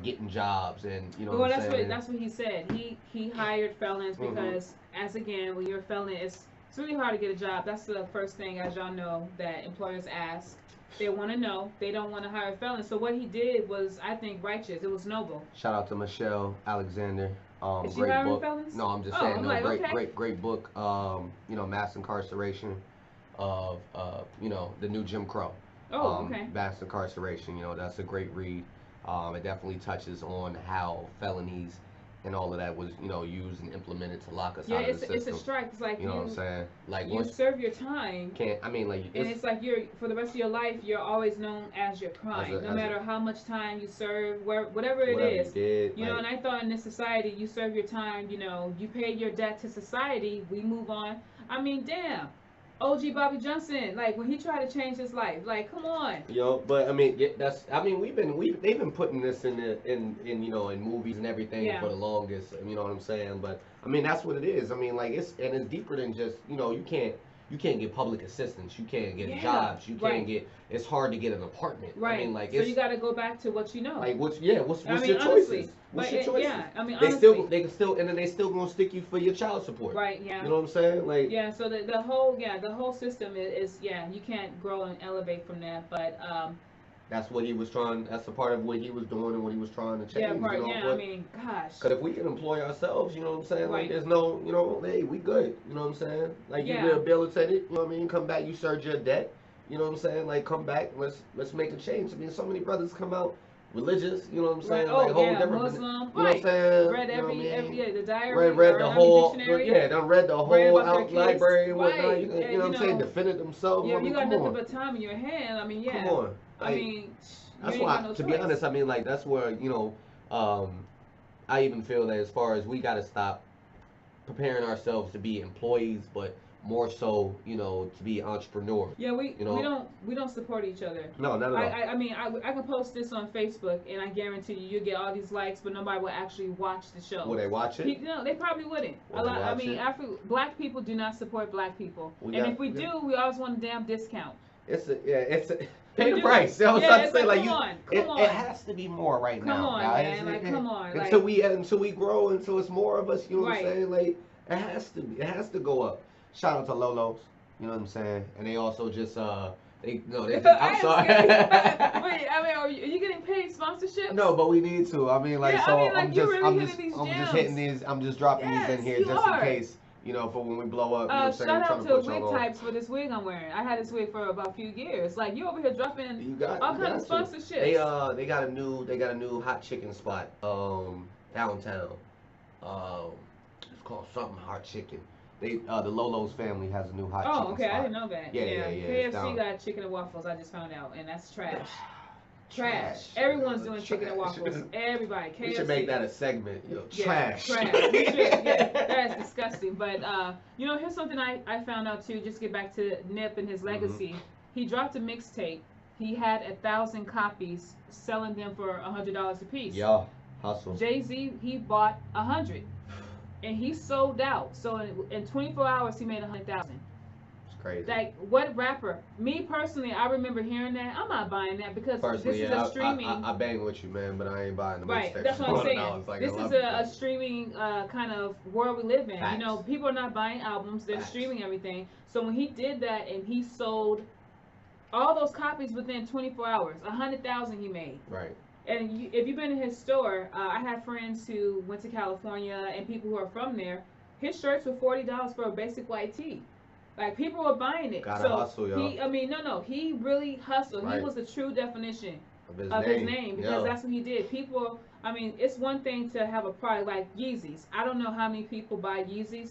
getting jobs, and you know well, what I'm saying. That's what he said. He hired felons because as again, when you're a felon, it's really hard to get a job. That's the first thing, as y'all know, that employers ask. They want to know. They don't want to hire felons. So what he did was, I think, righteous. It was noble. Shout out to Michelle Alexander. Is she great hiring book. felons? No, I'm just saying. Great book. You know, mass incarceration of you know, the new Jim Crow. Mass incarceration. You know, that's a great read. It definitely touches on how felonies and all of that was, you know, used and implemented to lock us out of the system. It's a strike. It's like you know what I'm saying. Like you serve your time. And it's like you're for the rest of your life. You're always known as your crime, no matter how much time you serve, whatever it is. You know, and I thought in this society, you serve your time. You know, you pay your debt to society. We move on. I mean, damn. OG Bobby Johnson, like when he tried to change his life, like come on. Yo, but I mean, they've been putting this in you know, in movies and everything for the longest. You know what I'm saying? But I mean, that's what it is. I mean, like it's deeper than just, you know, you can't get public assistance, you can't get jobs, you can't get. It's hard to get an apartment. Right. I mean, like so you got to go back to what you know. Like what's your honestly, choices? What's your choices? Yeah, I mean, they honestly. still and then they still gonna stick you for your child support. Right. Yeah. You know what I'm saying? Like So the whole system is you can't grow and elevate from that, but that's what he was trying. That's a part of what he was doing and what he was trying to change. Yeah, you know? But, I mean, gosh. Because if we can employ ourselves, you know what I'm saying? Like, there's no, you know, hey, we good. You know what I'm saying? Like, you rehabilitated. You know what I mean? Come back. You served your debt. You know what I'm saying? Like, come back. Let's make a change. I mean, so many brothers come out religious. You know what I'm saying? Right. Like, whole different. Muslim. You know what I'm saying? Read the diary. Read the whole. Dictionary. Done read the whole library and whatnot. You know what I'm saying? Defended themselves. Yeah, you got nothing but time in your hand. I mean, yeah. Come on. I mean. That's why, to be honest, I mean, like, that's where, you know, I even feel that as far as we got to stop preparing ourselves to be employees, but more so, you know, to be entrepreneurs. Yeah, we don't support each other. No, not at all. I mean, I can post this on Facebook, and I guarantee you'll get all these likes, but nobody will actually watch the show. Will they watch it? No, they probably wouldn't. I mean, black people do not support black people, and if we do, we always want a damn discount. Pay the price. I was about to say, like, it has to be more right now. Come on, man. Like, come on. Until we grow, until it's more of us. You know what I'm saying? Like, it has to go up. Shout out to Lolo's. You know what I'm saying? And they also just I'm sorry. Wait, I mean, are you getting paid sponsorship? No, but we need to. I mean, like, I'm just dropping these in here just in case. You know, for when we blow up. You know shout out to wig types for this wig I'm wearing. I had this wig for about a few years. Like, you over here dropping all kinds of sponsorships. They got a new hot chicken spot downtown. It's called something hot chicken. The Lolo's family has a new hot chicken spot. Oh, okay, I didn't know that. Yeah. KFC got chicken and waffles. I just found out, and that's trash. Trash. Everyone's doing chicken and waffles. Everybody. KFC. We should make that a segment. Trash. Trash. We should. Yeah, that's disgusting. But you know, here's something I found out too. Just get back to Nip and his legacy. He dropped a mixtape. He had 1,000 copies, selling them for $100 a piece. Yeah, hustle. Jay-Z, he bought 100, and he sold out. So in 24 hours, he made 100,000. Crazy. Like, what rapper? Me personally, I remember hearing that. I'm not buying that because this is a streaming. I bang with you, man, but I ain't buying the right. mixtape. That's what I'm saying. Like this is a streaming kind of world we live in. Facts. You know, people are not buying albums; they're streaming everything. So when he did that and he sold all those copies within 24 hours. 100,000 he made. Right. And if you've been in his store, I have friends who went to California and people who are from there. His shirts were $40 for a basic white tee. Like, people were buying it. Gotta so hustle, yo. He really hustled. Right. He was the true definition Of his name because that's what he did. People, I mean, it's one thing to have a product like Yeezys. I don't know how many people buy Yeezys,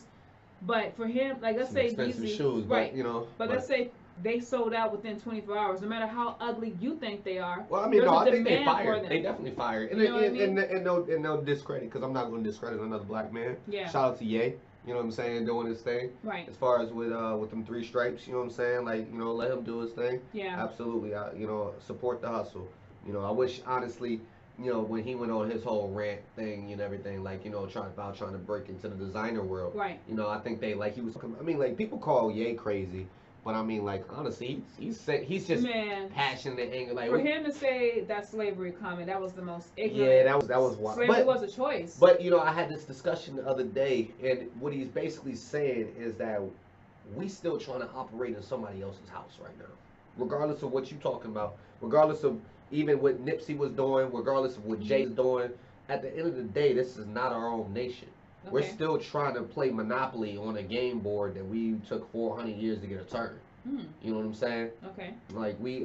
but for him, like, let's Some say expensive Yeezy, shoes, right? But, you know, but let's say they sold out within 24 hours. No matter how ugly you think they are, well, I mean, there's no, a I think they demand for fired. them. They definitely fired. And, You know what I mean? and no discredit, because I'm not going to discredit another black man. Yeah. Shout out to Ye. You know what I'm saying? Doing his thing. Right. As far as with them 3 stripes, you know what I'm saying? Like, you know, let him do his thing. Yeah. Absolutely. You know, support the hustle. You know, I wish, honestly, you know, when he went on his whole rant thing and everything, like, you know, trying to break into the designer world. Right. You know, I think he was, I mean, like, people call Ye crazy. But I mean, like, honestly, he's just passionate and angry. Like, for him to say that slavery comment, that was the most ignorant. Yeah, that was wild. Slavery was a choice. But you know, I had this discussion the other day, and what he's basically saying is that we still trying to operate in somebody else's house right now, regardless of what you're talking about, regardless of even what Nipsey was doing, regardless of what Jay's doing. At the end of the day, this is not our own nation. Okay. We're still trying to play Monopoly on a game board that we took 400 years to get a turn. You know what I'm saying? Okay. Like we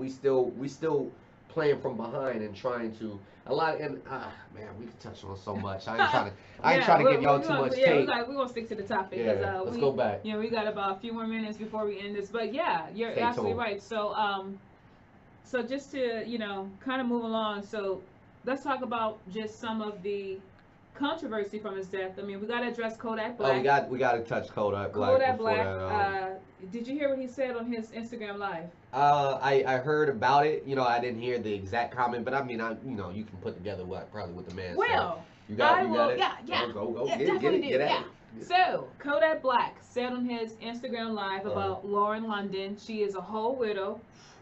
still playing from behind and trying to man, we can touch on so much. I ain't trying to give y'all too much tape. We're gonna stick to the topic because let's go back. You know, we got about a few more minutes before we end this, but yeah, you're absolutely right. So so just to, you know, kind of move along. So let's talk about just some of the controversy from his death. I mean, we got to address Kodak Black. Oh, we got to touch Kodak Black. Kodak Black. Did you hear what he said on his Instagram Live? I heard about it. You know, I didn't hear the exact comment, but I mean, you know, you can put together probably what the man said. You got it? Yeah. Go. Yeah, Get it. So, Kodak Black said on his Instagram Live about Lauren London, she is a whole widow.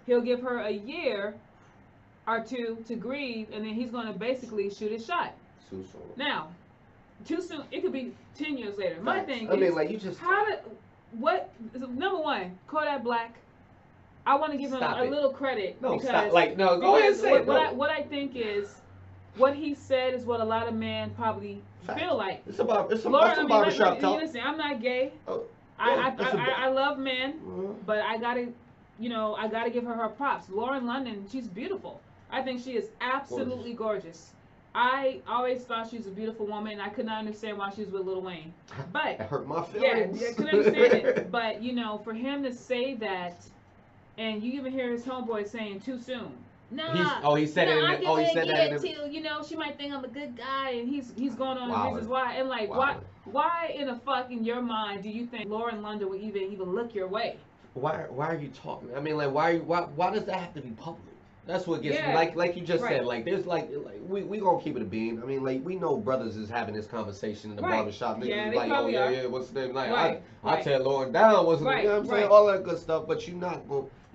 He'll give her a year or two to grieve, and then he's going to basically shoot his shot. Too soon. Now, too soon. It could be 10 years later. Facts. My thing I mean, like, you just number one, Kodak Black. I want to give him a little credit. No, because, stop. Like, no, go ahead and say it. What I think is, what he said is what a lot of men probably feel like. It's some barbershop talk. Listen, I'm not gay. Oh, I love men, but I gotta give her props. Lauren London, she's beautiful. I think she is absolutely gorgeous. I always thought she was a beautiful woman. I could not understand why she was with Lil Wayne. But it hurt my feelings. Yeah, I couldn't understand it. But you know, for him to say that, and you even hear his homeboy saying too soon. Nah. He said that. Till, you know, she might think I'm a good guy, and he's going on reasons why. And like, why in the fuck in your mind do you think Lauren London would even look your way? Why are you talking? I mean, like, why does that have to be public? That's what gets me. Like you just said, like there's like we gonna keep it a bean. I mean, like we know brothers is having this conversation in the barbershop. Niggas is like, oh yeah, what's the name? Like I tell Lauren down, what's the name? You know what I'm saying? All that good stuff, but you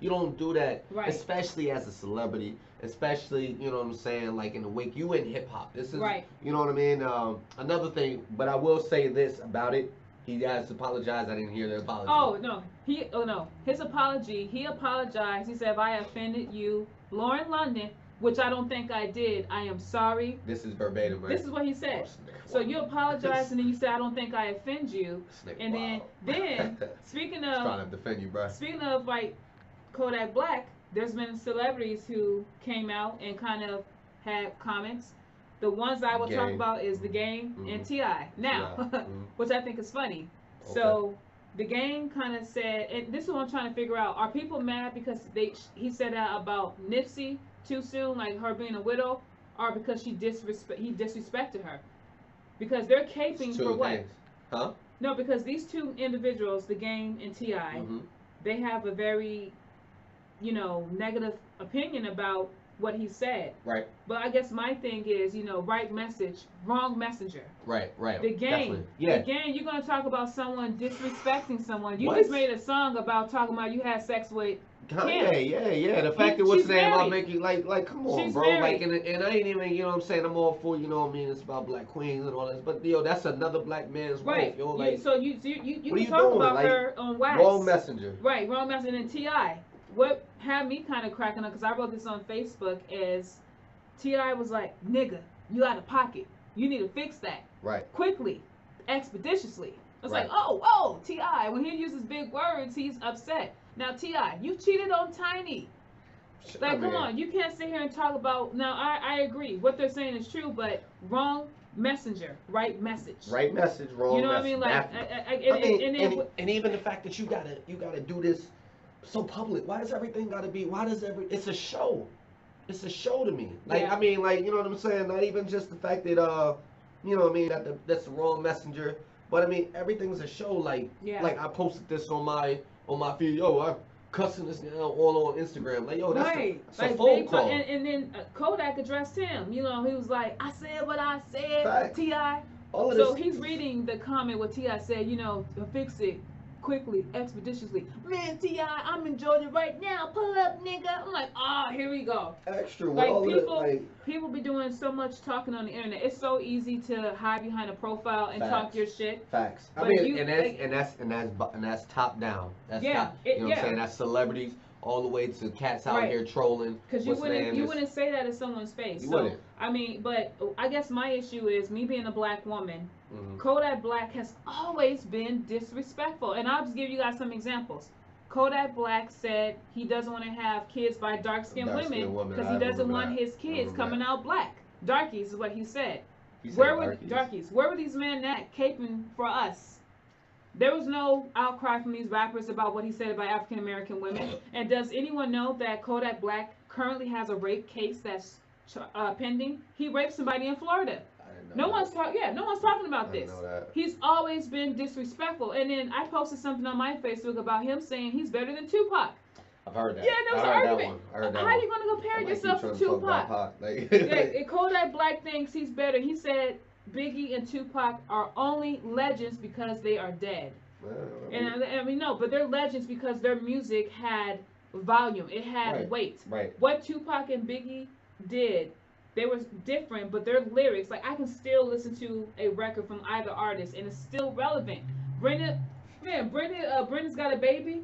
don't do that, especially as a celebrity, especially, you know what I'm saying, like in the wake. You in hip hop. This is, you know what I mean? Another thing, but I will say this about it. He has apologized. I didn't hear the apology. Oh no. His apology. He apologized. He said, if I offended you, Lauren London, which I don't think I did, I am sorry. This is verbatim, right? This is what he said. So you apologize, and then you said, I don't think I offend you. And then speaking of trying to defend you, bro. Speaking of like Kodak Black, there's been celebrities who came out and kind of had comments. The ones I will talk about is The Game and T.I. Now, which I think is funny. Okay. So The Game kind of said, and this is what I'm trying to figure out: are people mad because he said that about Nipsey too soon, like her being a widow, or because he disrespected her? Because they're caping for what? Huh? No, because these two individuals, The Game and T.I., they have a very, you know, negative opinion about what he said. Right. But I guess my thing is, you know, right message, wrong messenger. Right. The Game. Definitely. Yeah. The Game, you're going to talk about someone disrespecting someone. You just made a song about talking about you had sex with Kanye. Yeah. The fact that what's name I'm making, like, come on, bro. Married. Like, and I ain't even, you know what I'm saying, I'm all for, you know what I mean, it's about black queens and all that. But, yo, that's another black man's wife, yo. Like, so you can talk about her on wax. Wrong messenger. Right, wrong messenger. And T.I. what had me kind of cracking up, because I wrote this on Facebook, is T.I. was like, nigga, you out of pocket. You need to fix that. Right. Quickly, expeditiously. It's Right. like, oh, T.I. When he uses big words, he's upset. Now, T.I., you cheated on Tiny. Like, come on, you can't sit here and talk about. Now, I agree. What they're saying is true, but wrong messenger, right message. Right message, wrong. You know what I message. mean? Like, and even the fact that you gotta do this so public. Why does everything gotta be? It's a show. It's a show to me. Like, Yeah. I mean, like, you know what I'm saying? Not even just the fact that you know what I mean, that's the wrong messenger. But I mean, everything's a show. Like, Yeah. like I posted this on my feed. Yo, I'm cussing this now all on Instagram. Like, yo, that's right. a Like, phone big call. and then Kodak addressed him. You know, he was like, I said what I said, Fact. T.I. All of So this. he's reading the comment what T.I. said, you know, fix it quickly, expeditiously. Man, T.I., I'm in Georgia right now. Pull up, nigga. I'm like, here we go. Extra. With Like, all people, of it, like, people be doing so much talking on the internet. It's so easy to hide behind a profile and talk Facts. your shit. Facts. I But mean, you- and that's top down. That's Yeah, top. You know what yeah. I'm saying? That's celebrities all the way to cats out Right. here trolling. Because you What's the name? wouldn't say that in someone's face. You So wouldn't. I mean, but I guess my issue is me being a black woman. Mhm. Kodak Black has always been disrespectful, and I'll just give you guys some examples. Kodak Black said he doesn't want to have kids by dark-skinned Dark-skinned women women. because I he doesn't remember want that. his I kids remember coming that. out black. Darkies is what he said. He said Where were darkies. Where were these men at caping for us? There was no outcry from these rappers about what he said about African American women. And does anyone know that Kodak Black currently has a rape case that's pending? He raped somebody in Florida. I didn't know No that. one's talking. Yeah, no one's talking about I this. didn't know that. He's always been disrespectful. And then I posted something on my Facebook about him saying he's better than Tupac. I've heard that. Yeah, there was I an heard argument. that one. I heard that How one. you gonna compare I might keep yourself to trying talk about Tupac? Pac. Yeah, Kodak Black thinks he's better. He said Biggie and Tupac are only legends because they are dead. Well, And I mean, no, but they're legends because their music had volume. It had Right. weight. right. What Tupac and Biggie did, they were different, but their lyrics, like I can still listen to a record from either artist and it's still relevant. Brenda's Got a Baby.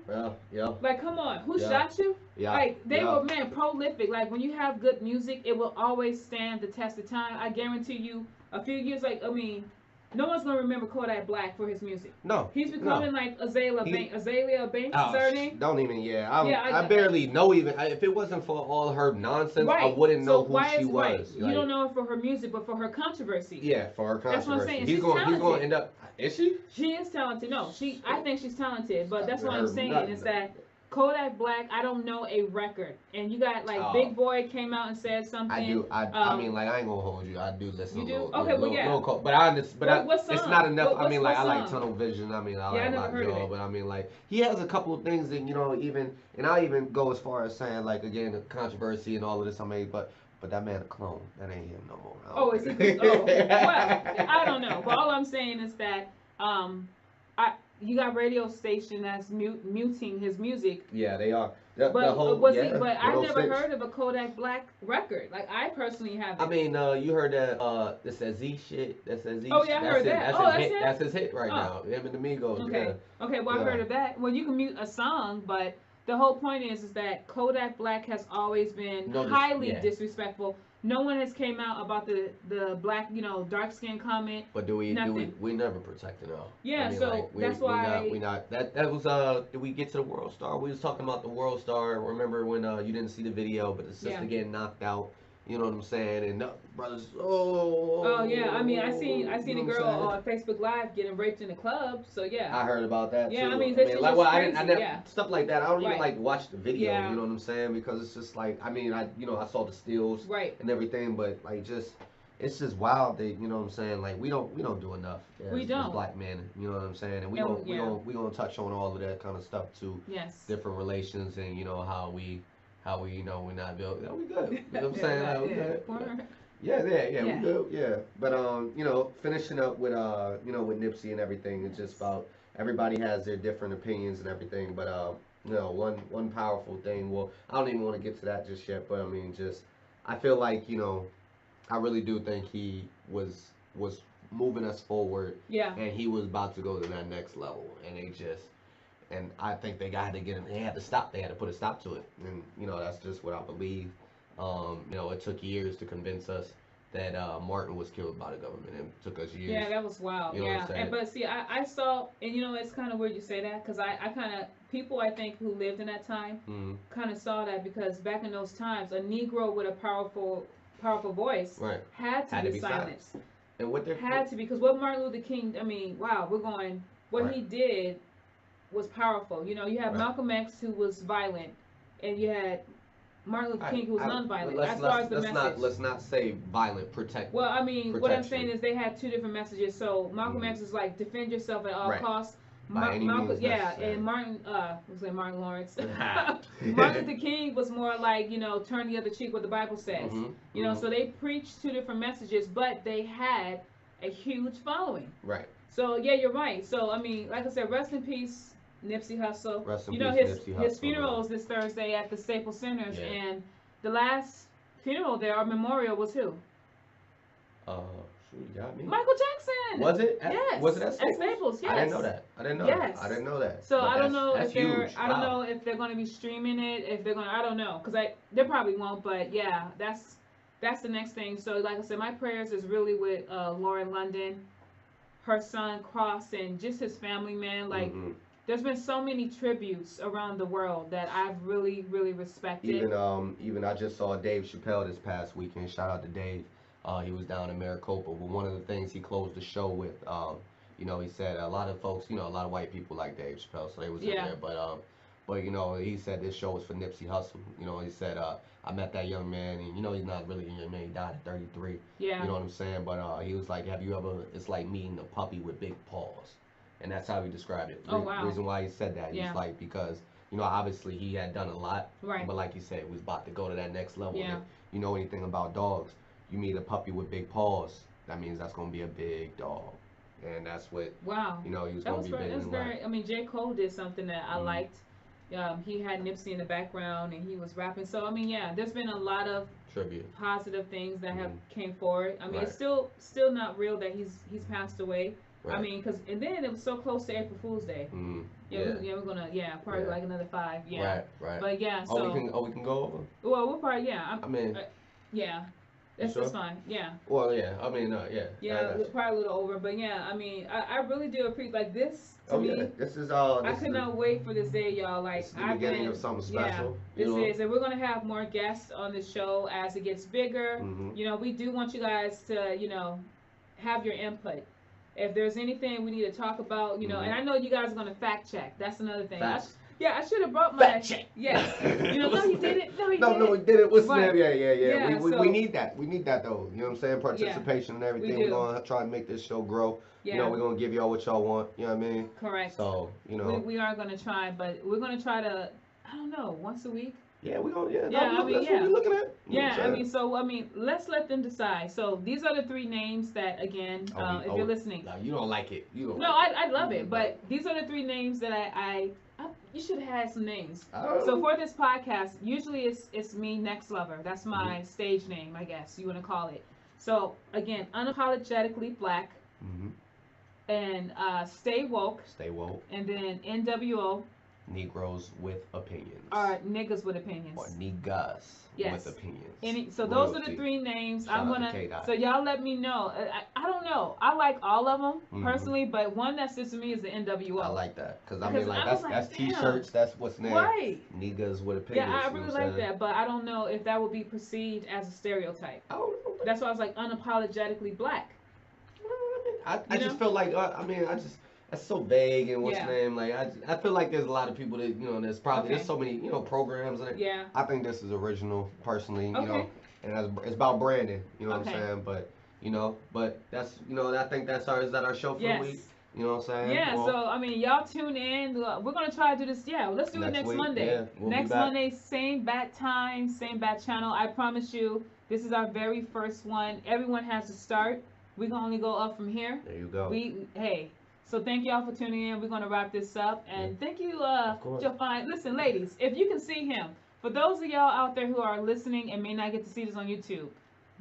Yeah. Like, come on, who Yeah. shot you? Yeah. Like, they yeah. were, prolific. Like, when you have good music, it will always stand the test of time. I guarantee you, a few years, no one's gonna remember Kodak Black for his music. No. He's becoming like Azalea Banks. Azalea Banks, is her name? Don't even. Yeah. I I barely know even. If it wasn't for all her nonsense, I Right. wouldn't know So who why she is right? was. You don't know her for her music, but for her controversy. Yeah, for her controversy. That's what I'm saying. He's She's going to talented. end up. Is she? She is talented. No, I think she's talented, but that's what I'm Heard saying nothing. is that Kodak Black, I don't know a record, and you got like Oh. Big Boy came out and said something. I do. I mean, like, I ain't gonna hold you. I do listen. You to do? little, Okay, well, yeah. but I understand. But What it's song? not enough. What- I mean, like, what I like song? Tunnel Vision. I mean, I Yeah, I like never heard of Lockjaw. it. But I mean, like, he has a couple of things that and I even go as far as saying, like, again, the controversy and all of this. I mean, but that man a clone. That ain't him no more. Oh, is he? Oh, well, I don't know. But all I'm saying is that you got radio station that's muting his music. Yeah, they are. But But I never 106. heard of a Kodak Black record. Like I personally haven't. I mean, you heard that this that Z shit. That's that Z. Oh, yeah, I heard that. That's Oh, his that's hit. it? That's his hit right Oh. now. Him and the Migos. Okay. Yeah. Okay. Well, I Yeah. heard of that. Well, you can mute a song, but the whole point is that Kodak Black has always been highly yeah. disrespectful. No one has came out about the black, dark skin comment. But we Nothing. never protected her. Yeah, I mean, so like, that's why we not that was did we get to the World Star? We was talking about the World Star. Remember when you didn't see the video, but the sister Yeah. getting knocked out. You know what I'm saying? And brothers, oh yeah, I mean, I seen you a know girl what I'm saying? on Facebook Live getting raped in the club. So yeah. I heard about that Yeah, too. I mean, this shit like, is well, crazy, I never yeah. stuff like that. I don't even Right. like watch the video. Yeah. You know what I'm saying? Because it's just like, I mean, I saw the stills Right. and everything, but like it's just wild that you know what I'm saying. Like we don't do enough. We don't. As black men. You know what I'm saying? And we And, gonna touch on all of that kind of stuff too. Yes. Different relations and how we we're not built. Yeah, we good. You know what I'm saying? Like, we good. Yeah, Yeah. we good. Yeah, but finishing up with with Nipsey and everything, it's just about everybody has their different opinions and everything. But one powerful thing. Well, I don't even want to get to that just yet. But I mean, I feel like I really do think he was moving us forward. Yeah. And he was about to go to that next level, and and I think they had to they had to stop. They had to put a stop to it, and you know that's just what I believe. You know, it took years to convince us that Martin was killed by the government. It took us years. Yeah, that was wild. You know what I'm Yeah, saying? but see, I saw, and you know, it's kind of weird you say that because I kind of people I think who lived in that time Mm-hmm. kind of saw that because back in those times, a Negro with a powerful voice Right. had to Had to be be silenced. And what they're Had to, because what Martin Luther King, I mean, wow, what Right. he did was powerful. You know, you had Right. Malcolm X who was violent, and you had Martin Luther King who was nonviolent. Let's, As far as the let's message. let's not say violent. Well, I mean, what I'm protection. saying is they had two different messages. So Malcolm Mhm. X is like defend yourself at all Right. costs. By any Malcolm, means yeah, necessary. and Martin, was it Martin Lawrence? Martin Luther King was more like, you know, turn the other cheek, what the Bible says. Mhm. You know, Mhm. so they preached two different messages, but they had a huge following. Right. So yeah, you're right. So I mean, like I said, rest in peace, Nipsey Hussle. Rest in You know, peace, his Nipsey his Hussle, funeral man. is this Thursday at the Staples Centers, Yeah. and the last funeral there, or memorial, was who? Shoot, you got me. Michael Jackson. Was it? Yes. Was it at Staples? Staples, yes. I didn't know that. I didn't know Yes. that. I didn't know that. So But I don't know that's if they're huge. I don't Wow. know if they're going to be streaming it, if they're going to, I don't know, cuz they probably won't, but yeah, that's the next thing. So like I said, my prayers is really with Lauren London, her son Cross, and just his family, man. Like Mhm. there's been so many tributes around the world that I've really respected. Even I just saw Dave Chappelle this past weekend. Shout out to Dave. He was down in Maricopa, but one of the things he closed the show with, you know, he said a lot of folks, you know, a lot of white people like Dave Chappelle, so they was in Yeah. there. But you know, he said this show was for Nipsey Hussle. You know, he said I met that young man, and you know, he's not really a young man. He died at 33. Yeah. You know what I'm saying? But he was like, have you ever? It's like meeting a puppy with big paws, and that's how he described it. Oh, wow. Reason why he said that, Yeah. he's like because you know, obviously he had done a lot, Right. but like he said, he was about to go to that next level. Yeah. And you know anything about dogs? You meet a puppy with big paws, that means that's gonna be a big dog, and that's what Wow. you know he was That gonna was be very, big that was in very. life. I mean, J. Cole did something that I Mhm. liked. He had Nipsey in the background and he was rapping. So I mean, yeah, there's been a lot of Tribute. positive things that have Mhm. came forward. I mean, Right. it's still not real that he's passed away. Right. I mean, and then it was so close to April Fool's Day. Mhm. Yeah, we're gonna probably Yeah. like another 5. Yeah. Right. Right. But yeah, Oh, so we can go over. well, we'll probably I mean, yeah, You that's sure? fine. Yeah. well, yeah. I mean, yeah. Yeah, I got you. probably a little over, but yeah, I mean, I really do appreciate like this to Oh me. yeah. This is all. I could not wait for this day, y'all. Like This is the beginning of something special. Yeah, you know? this is, and we're gonna have more guests on the show as it gets bigger. Mhm. You know, we do want you guys to, you know, have your input. If there's anything we need to talk about, you know, Mhm. and I know you guys are gonna fact check. That's another thing. Facts. I should have brought my Fact check. Yes. You know, no, he did it. No, he No, did no, we it. did it. What's Right. the name? Yeah. Yeah, We so- need that. We need that though. You know what I'm saying? Participation and everything. do. We're gonna try and make this show grow. Yeah. You know, we're gonna give y'all what y'all want. You know what I mean? Correct. So, you know. We are gonna try, but we're gonna try to, I don't know, once a week. Yeah, we gonna. Yeah, Yeah, no, I mean, that's yeah. what we're looking at. You know Yeah, what I I'm mean, let's let them decide. So these are the 3 names that, again, if you're listening. No, you don't like it. You don't. No, like I love You it, don't but like these are the 3 names that I you should have had some names. it. So for this podcast, usually it's me, Next Lover. That's my stage name, I guess you want to call it. So again, unapologetically black, Mhm. and stay woke, Stay woke. and then NWO Negroes with opinions. are niggas with opinions. Or niggas Yes. with opinions. So those are Royalty. the 3 names. Shout I'm out to gonna. K-Dot. So y'all let me know. I don't know. I like all of them Mhm. personally, but one that sits with me is the NWO. I like that because I Because mean, like I was that's like, damn. t-shirts. That's what's name. Right. Niggas with opinions. Yeah, I you know really what I'm like saying? that, but I don't know if that would be perceived as a stereotype. I don't know. That's why I was like unapologetically black. I You just know? feel like that's so vague and what's Yeah. the name, like I feel like there's a lot of people that there's probably Okay. there's so many programs in it. Yeah. I think this is original personally, Okay. and it's about branding, you know what Okay. I'm saying, but that's I think that's our show for the week, Yes. you know what I'm saying? Yeah. Well, So I mean, y'all tune in. We're gonna try to do this. Yeah. Let's do it Next next week, Monday. yeah, we'll be Next back. Monday, same bat time, same bat channel. I promise you, this is our very first one. Everyone has to start. We can only go up from here. there you go. Hey. So thank y'all for tuning in. We're gonna wrap this up, and thank you, course. Jafine. Listen, ladies, if you can see him, for those of y'all out there who are listening and may not get to see this on YouTube,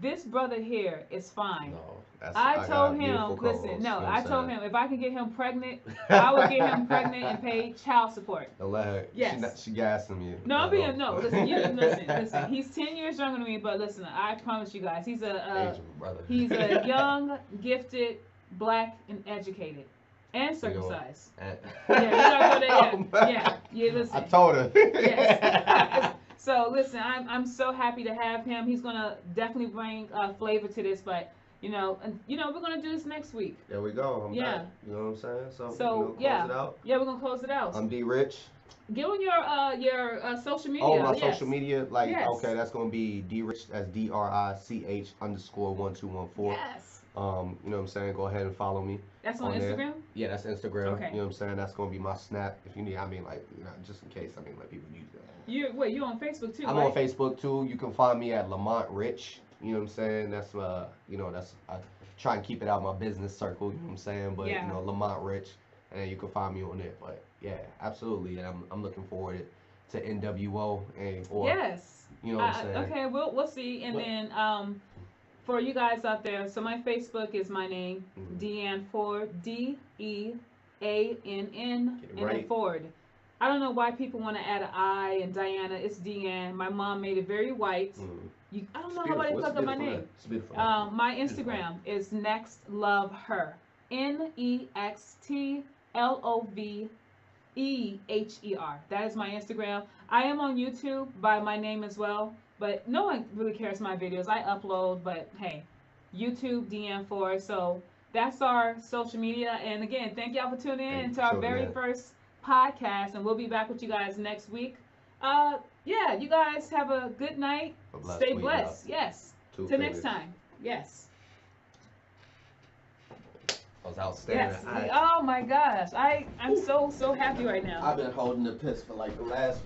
this brother here is fine. No, I got told a him, beautiful co-host, listen, you know no, what I I'm told saying? him if I can get him pregnant, I would get him pregnant and pay child support. Don't let her. Yes. She gassing me. No, I'm being, no, listen, listen. Listen. He's 10 years younger than me, but listen, I promise you guys, he's Age a, of a brother. he's a young, gifted, black, and educated. And circumcised. And- Yeah, you gotta go there. Oh, Yeah, listen. I told her. Yes. So listen, I'm so happy to have him. He's gonna definitely bring flavor to this, but we're gonna do this next week. There we go. I'm Yeah. back. You know what I'm saying? So close yeah, it out. yeah, we're gonna close it out. I'm D Rich. Give them your social media. Oh, my yes. social media, like Yes. okay, that's gonna be D Rich. That's DRICH_1214. Yes. You know what I'm saying? Go ahead and follow me. That's on there. Instagram. Yeah, that's Instagram. Okay. You know what I'm saying? That's gonna be my snap. If you need, I mean, like, just in case. I mean, like people use that. You're on Facebook too. I'm right? on Facebook too. You can find me at Lamont Rich. You know what I'm saying? That's that's I try and keep it out my business circle. You know what I'm saying? But Yeah. Lamont Rich, and then you can find me on there. But yeah, absolutely. And I'm looking forward to NWO Yes. You know what I'm saying? Okay, we'll see. And then for you guys out there, so my Facebook is my name, Deanne Ford, DEANN, and then right. Ford. I don't know why people want to add an I and Diana. It's Deanne. My mom made it very white. I don't know how they click on my name. It's beautiful. My Instagram is Next Love Her. NEXTLOVEHER. That is my Instagram. I am on YouTube by my name as well, but no one really cares my videos. I upload, but hey, YouTube DM4. So that's our social media. And again, thank y'all for tuning in to our very first podcast, and we'll be back with you guys next week. Yeah, you guys have a good night. Stay blessed. Yes. Till next time. Yes. I was outstanding. Yes. Oh my gosh. I'm so happy right now. I've been holding the piss for like the last